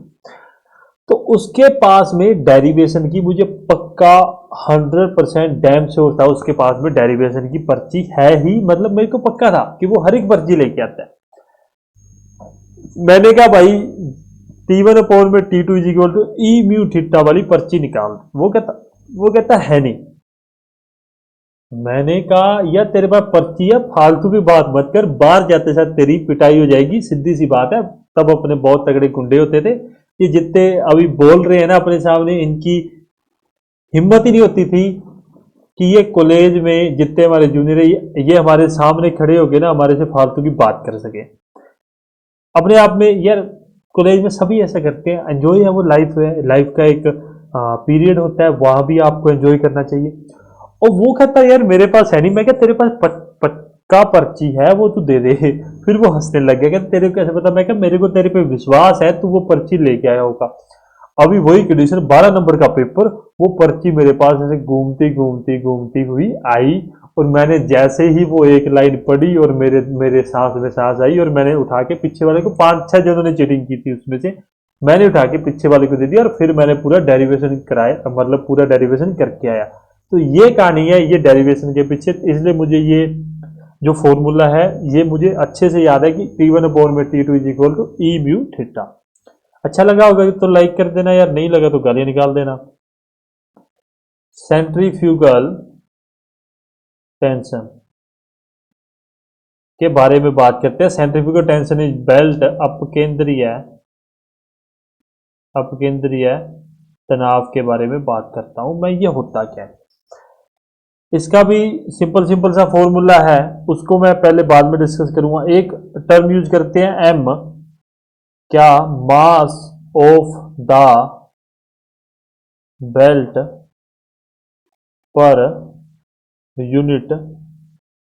Speaker 1: तो उसके पास में डेरिवेशन की मुझे पक्का 100% डैम श्योर था उसके पास में डेरिवेशन की पर्ची है ही। मतलब मेरे को पक्का था कि वो हर एक पर्ची लेके आता है। मैंने कहा भाई T1 में T2 is equal to E mu theta वाली पर्ची निकाल। वो कहता है नहीं। मैंने कहा यार तेरे पास पर्ची है, फालतू की बात मत कर, बाहर जाते साथ तेरी पिटाई हो जाएगी, सीधी सी बात है। तब अपने बहुत तगड़े गुंडे होते थे। ये जितने अभी बोल रहे हैं ना अपने सामने, इनकी हिम्मत ही नहीं होती थी कि ये कॉलेज में जितने हमारे जूनियर है ये हमारे सामने खड़े होके ना हमारे से फालतू की बात कर सके। अपने आप में यार कॉलेज में सभी ऐसा करते हैं, एंजॉय है, वो लाइफ है, लाइफ का एक पीरियड होता है, वहां भी आपको एंजॉय करना चाहिए। और वो कहता है यार मेरे पास है नहीं। मैं क्या तेरे पास पक्का पर्ची है, वो तू दे दे। फिर वो हंसने लग गया, कहता तेरे को कैसे पता। मैं क्या मेरे को तेरे पे विश्वास है, तू वो पर्ची लेके आया होगा। अभी वही कंडीशन, 12 नंबर का पेपर, वो पर्ची मेरे पास ऐसे घूमती घूमती घूमती हुई आई। और मैंने जैसे ही वो एक लाइन पढ़ी और मेरे मेरे सांस में सांस आई, और मैंने उठा के पीछे वाले को, 5-6 जनों ने चीटिंग की थी उसमें से, मैंने उठा के पीछे वाले को दे दिया। और फिर मैंने पूरा डेरिवेशन कराया, मतलब पूरा डेरिवेशन करके आया। तो ये कहानी है ये डेरिवेशन के पीछे। इसलिए मुझे ये जो फॉर्मूला है ये मुझे अच्छे से याद है कि T1 में T2 is equal to E mu theta. अच्छा लगा होगा तो लाइक कर देना यार, नहीं लगा तो गाली निकाल देना। सेंट्रीफ्यूगल टेंशन के बारे में बात करते हैं। सेंट्रीफ्यूगल टेंशन इज बेल्ट अपकेंद्रीय तनाव के बारे में बात करता हूं मैं। ये होता क्या है, इसका भी सिंपल सिंपल सा फॉर्मूला है, उसको मैं पहले बाद में डिस्कस करूंगा। एक टर्म यूज करते हैं एम, क्या, mass of the belt per unit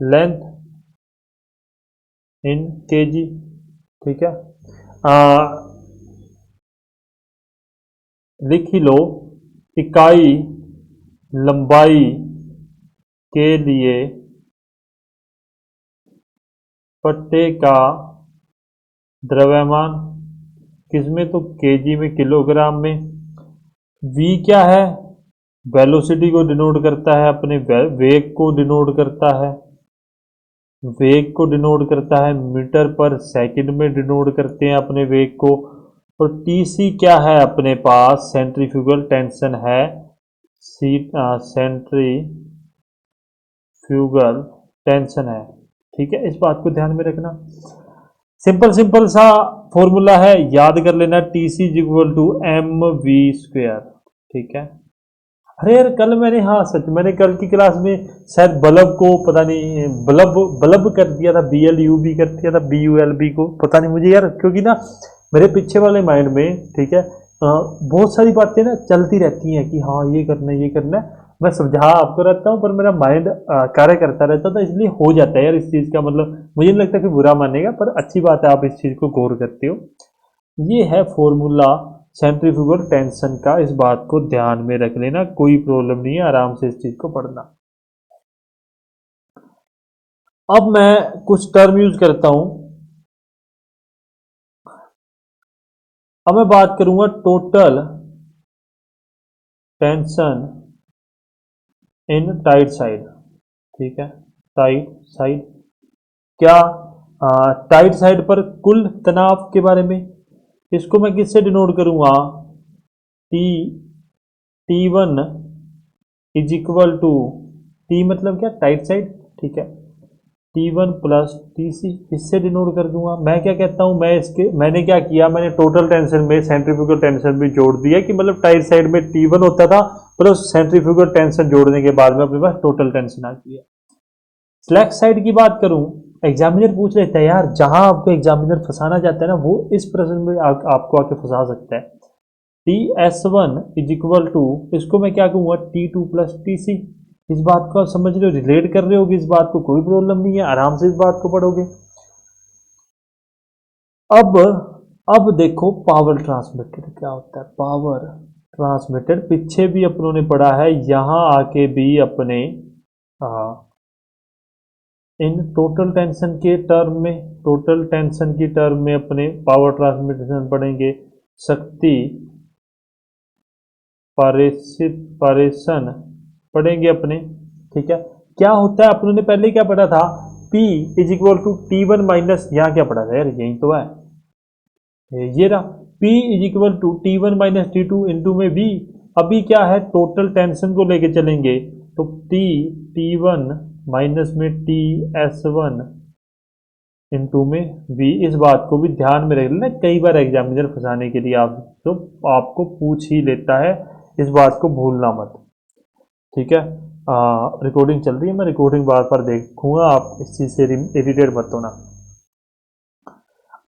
Speaker 1: length in KG, ठीक है। लिख ही लो, इकाई लंबाई के लिए पट्टे का द्रव्यमान, किसमें तो केजी में, किलोग्राम में। वी क्या है, वेलोसिटी को डिनोट करता है, अपने वेग को डिनोट करता है, वेग को डिनोट करता है, मीटर पर सेकंड में डिनोट करते हैं अपने वेग को। और टीसी क्या है अपने पास, सेंट्रीफ्यूगल टेंशन है, सेंट्रीफ्यूगल टेंशन है, ठीक है। इस बात को ध्यान में रखना। सिंपल सिंपल सा फॉर्मूला है, याद कर लेना, T C is equal to M V square, ठीक है। अरे यार कल मैंने, हाँ सच, मैंने कल की क्लास में शायद बल्ब को पता नहीं, बल्ब बल्ब कर दिया था, BLUB कर दिया था, BULB को, पता नहीं मुझे यार, क्योंकि ना मेरे पीछे वाले माइंड में, ठीक है, बहुत सारी बातें ना चलती रहती हैं कि हाँ ये करना है ये करना है। मैं समझा आपको रहता हूँ पर मेरा माइंड कार्य करता रहता था, इसलिए हो जाता है यार इस चीज़ का, मतलब मुझे नहीं लगता कि बुरा मानेगा, पर अच्छी बात है आप इस चीज़ को गौर करते हो। ये है फॉर्मूला सेंट्रीफ्यूगल टेंशन का, इस बात को ध्यान में रख लेना, कोई प्रॉब्लम नहीं है, आराम से इस चीज को पढ़ना। अब मैं कुछ टर्म यूज करता हूं। अब मैं बात करूंगा total tension in tight side, ठीक है, टाइट साइड, क्या टाइट साइड पर कुल तनाव के बारे में। इसको मैं किससे डिनोट करूंगा, T, T1 is equal to, T मतलब क्या, टाइट साइड, ठीक है, T1 प्लस TC, इससे डिनोट कर दूंगा। मैं क्या कहता हूं, मैंने क्या किया, मैंने टोटल टेंशन में सेंट्रीफ्यूगल टेंशन भी जोड़ दिया, कि मतलब टाइट साइड में T1 होता था, प्लस सेंट्रीफ्यूगल टेंशन जोड़ने के बाद में अपने पास टोटल टेंशन आ गई है। स्लैक साइड की बात करूं, एग्जामिनर पूछ लेता है यार, जहां आपको एग्जामिनर फंसाना चाहता है ना, वो इस प्रश्न में आपको आके फंसा सकता है। TS1 इज इक्वल टू, इसको मैं क्या कहूंगा, T2 प्लस TC। इस बात को आप समझ रहे हो, रिलेट कर रहे हो इस बात को, कोई प्रॉब्लम नहीं है, आराम से इस बात को पढ़ोगे। अब अब देखो पावर ट्रांसमिटेड क्या होता है। पावर ट्रांसमिटेड पीछे भी अपनों ने पढ़ा है, यहां आके भी अपने इन टोटल टेंशन के टर्म में, टोटल टेंशन की टर्म में अपने पावर ट्रांसमिटेशन पढ़ेंगे, शक्ति परेशन पढ़ेंगे अपने, ठीक है। क्या होता है, अपनों ने पहले क्या पढ़ा था, P is equal to T1 minus, यहाँ क्या पढ़ा था यार, यही तो है, ये रहा, P is equal to T1 minus T2 into में V। अभी क्या है, टोटल टेंशन को लेके चलेंगे, तो T1 माइनस में TS1 इंटू में V। इस बात को भी ध्यान में रख लेना, कई बार एग्जामिनर फंसाने के लिए तो आपको पूछ ही लेता है, इस बात को भूलना मत, ठीक है। रिकॉर्डिंग चल रही है, मैं रिकॉर्डिंग बार बार देखूंगा, आप इस चीज़ से इरिटेट मत होना।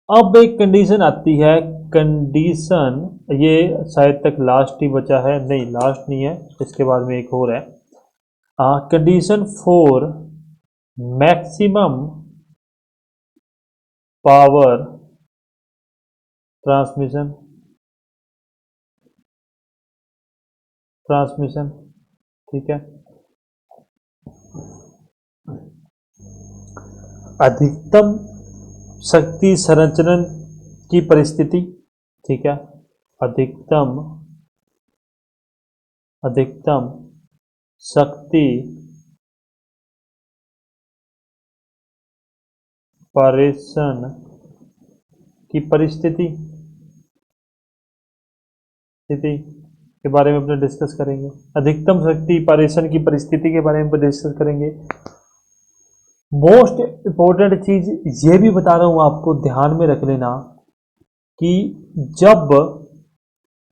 Speaker 1: अब एक कंडीशन आती है, कंडीशन, ये शायद तक लास्ट ही बचा है, नहीं लास्ट नहीं है, इसके बाद में एक और है, condition for maximum power transmission, transmission, ठीक है, अधिकतम शक्ति संरचरण की परिस्थिति, ठीक है, अधिकतम अधिकतम शक्ति परेषण की परिस्थिति, स्थिति के बारे में अपने डिस्कस करेंगे, अधिकतम शक्ति परेषण की परिस्थिति के बारे में डिस्कस करेंगे। मोस्ट इंपॉर्टेंट चीज ये भी बता रहा हूं आपको, ध्यान में रख लेना कि जब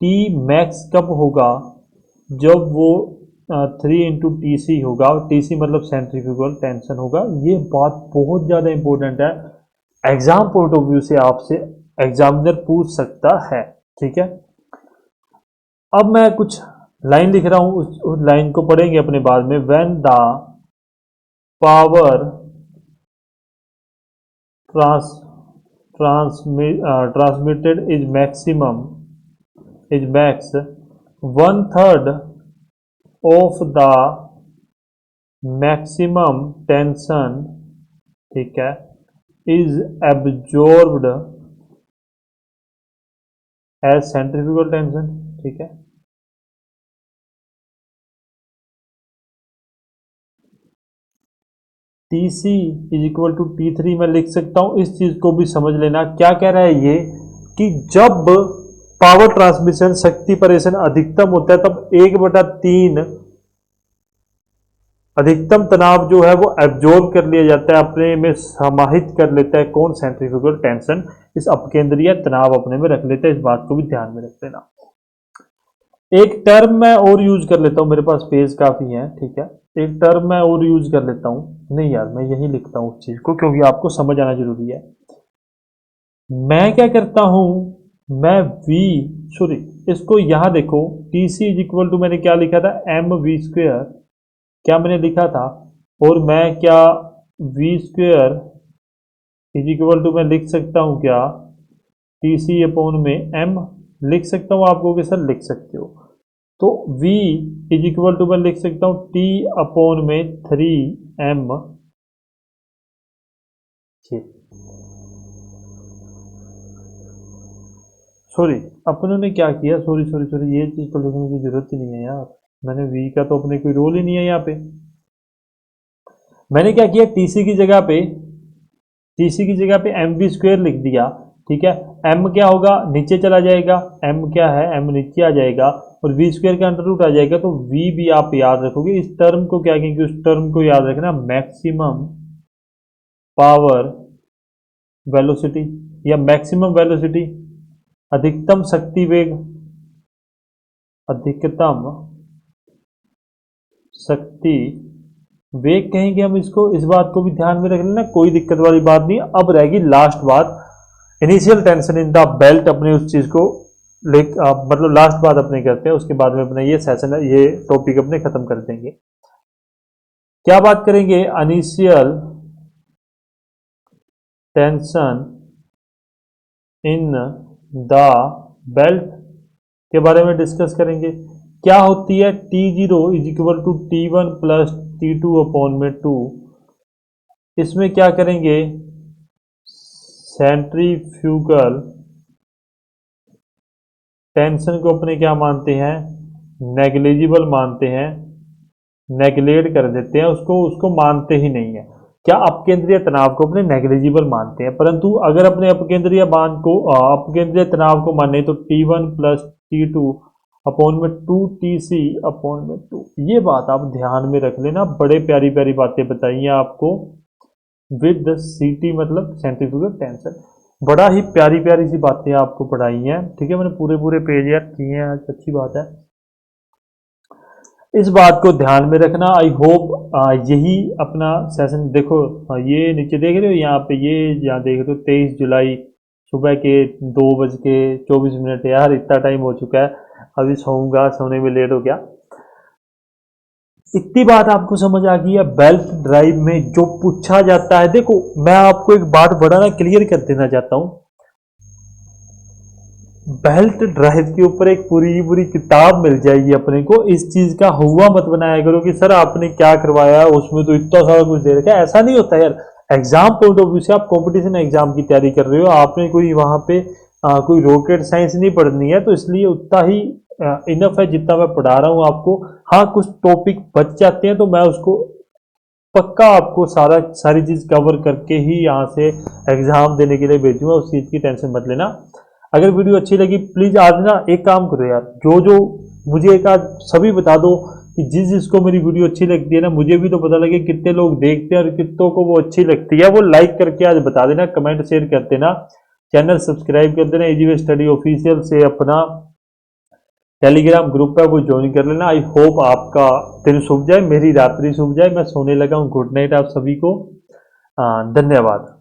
Speaker 1: टी मैक्स कब होगा, जब वो 3 × TC होगा, TC मतलब सेंट्रीफ्यूगल टेंशन होगा। ये बात बहुत ज़्यादा इंपॉर्टेंट है, एग्जाम पॉइंट ऑफ व्यू से आपसे एग्जामिनर पूछ सकता है, ठीक है। अब मैं कुछ लाइन लिख रहा हूं, उस लाइन को पढ़ेंगे अपने बाद में। When the power transmitted is maximum, is max, 1/3 of the maximum tension, ठीक है, is absorbed as centrifugal tension, ठीक है। TC is equal to T3 मैं लिख सकता हूं, इस चीज को भी समझ लेना, क्या कह रहा है ये, कि जब पावर ट्रांसमिशन शक्ति परेषण अधिकतम होता है, तब 1/3 अधिकतम तनाव जो है वो एब्जॉर्ब कर लिया जाता है, अपने में समाहित कर लेता है, कौन, सेंट्रीफ्यूगल टेंशन, इस अपकेंद्रीय तनाव अपने में रख लेता है, इस बात को भी ध्यान में रख लेना। एक टर्म मैं और यूज कर लेता हूँ, मेरे पास पेज काफी है, ठीक है। एक टर्म मैं और यूज कर लेता हूँ, नहीं यार मैं यही लिखता हूँ उस चीज को, क्योंकि आपको समझ आना जरूरी है। मैं क्या करता हूँ, मैं वी सॉरी इसको यहां देखो, T C is equal to मैंने क्या लिखा था, एम वी स्क्वेयर, क्या मैंने लिखा था, और मैं क्या V square is equal to मैं लिख सकता हूँ क्या, टी सी अपॉन में एम लिख सकता हूँ, आपको कि सर लिख सकते हो, तो v इज इक्वल टू मैं लिख सकता हूँ t अपॉन में 3m। सॉरी अपनों ने क्या किया, सॉरी सॉरी सॉरी, ये चीज तो लिखने की जरूरत ही नहीं है यार, मैंने v का तो अपने कोई रोल ही नहीं है यहाँ पे। मैंने क्या किया, टीसी की जगह पे एम वी स्क्वेयर लिख दिया, ठीक है। एम क्या होगा, नीचे चला जाएगा, एम क्या है, एम नीचे आ जाएगा, और वी स्क्वेयर का अंडर रूट आ जाएगा, तो वी भी आप याद रखोगे। इस टर्म को क्या कहेंगे, उस टर्म को याद रखना, मैक्सिमम पावर वेलोसिटी, या मैक्सिमम वेलोसिटी, अधिकतम शक्ति वेग, अधिकतम शक्ति वेग कहेंगे हम इसको। इस बात को भी ध्यान में रख लेना, कोई दिक्कत वाली बात नहीं। अब रहेगी लास्ट बात, initial tension in the belt, अपने उस चीज को मतलब लास्ट बात अपने करते हैं, उसके बाद में अपना ये सेशन ये टॉपिक अपने खत्म कर देंगे। क्या बात करेंगे, initial tension in the belt के बारे में डिस्कस करेंगे। क्या होती है, T0 is equal to T1 plus T2 upon में 2। इसमें क्या करेंगे, सेंट्रीफ्यूगल टेंशन को अपने क्या मानते हैं, नेग्लिजिबल मानते हैं, नेग्लेक्ट कर देते हैं उसको, उसको मानते ही नहीं है। क्या अपकेंद्रीय तनाव को अपने नेग्लिजिबल मानते हैं, परंतु अगर अपने अपकेंद्रीय मान को अपकेंद्रीय तनाव को माने तो T1 प्लस T2 अपॉन में 2 TC अपॉन में 2। ये बात आप ध्यान में रख लेना, बड़े प्यारी प्यारी बातें बताई हैं आपको विद द CT मतलब सेंट्रीफ्यूगल टेंशन, बड़ा ही प्यारी प्यारी सी बातें आपको पढ़ाई हैं, ठीक है। मैंने पूरे पूरे पेज यार किए हैं आज, अच्छी बात है। इस बात को ध्यान में रखना। आई होप यही अपना सेशन देखो, ये नीचे देख रहे हो यहाँ पे, ये यहाँ देख रहे हो 23 जुलाई सुबह के 2:24 यार, इतना टाइम हो चुका है, अभी सोऊंगा, सोने में लेट हो गया। इतनी बात आपको समझ आ गई है, बेल्ट ड्राइव में जो पूछा जाता है, देखो मैं आपको एक बात बड़ा ना क्लियर कर देना चाहता हूं, बेल्ट ड्राइव के ऊपर एक पूरी पूरी किताब मिल जाएगी अपने को, इस चीज का हुआ मत बनाया करो कि सर आपने क्या करवाया उसमें तो इतना सारा कुछ दे रखा है, ऐसा नहीं होता यार। एग्जाम पॉइंट ऑफ व्यू से आप कंपटीशन एग्जाम की तैयारी कर रहे हो, आपने कोई वहां पे कोई रॉकेट साइंस नहीं पढ़नी है, तो इसलिए उतना ही इनफ है जितना मैं पढ़ा रहा हूँ आपको। हाँ कुछ टॉपिक बच जाते हैं तो मैं उसको पक्का आपको सारी चीज कवर करके ही यहाँ से एग्जाम देने के लिए भेजूंगा, उस चीज की टेंशन मत लेना। अगर वीडियो अच्छी लगी प्लीज आज ना एक काम करो यार, जो जो मुझे एक आज सभी बता दो कि जिस जिसको मेरी वीडियो अच्छी लगती है ना, मुझे भी तो पता लगे कितने लोग देखते हैं और कितनों को वो अच्छी लगती है, वो लाइक करके आज बता देना, कमेंट शेयर कर देना, चैनल सब्सक्राइब कर देना, इजी वे स्टडी ऑफिशियल से अपना टेलीग्राम ग्रुप है वो ज्वाइन कर लेना। आई होप आपका दिन शुभ जाए, मेरी रात्रि शुभ जाए, मैं सोने लगा हूँ, गुड नाइट आप सभी को, धन्यवाद।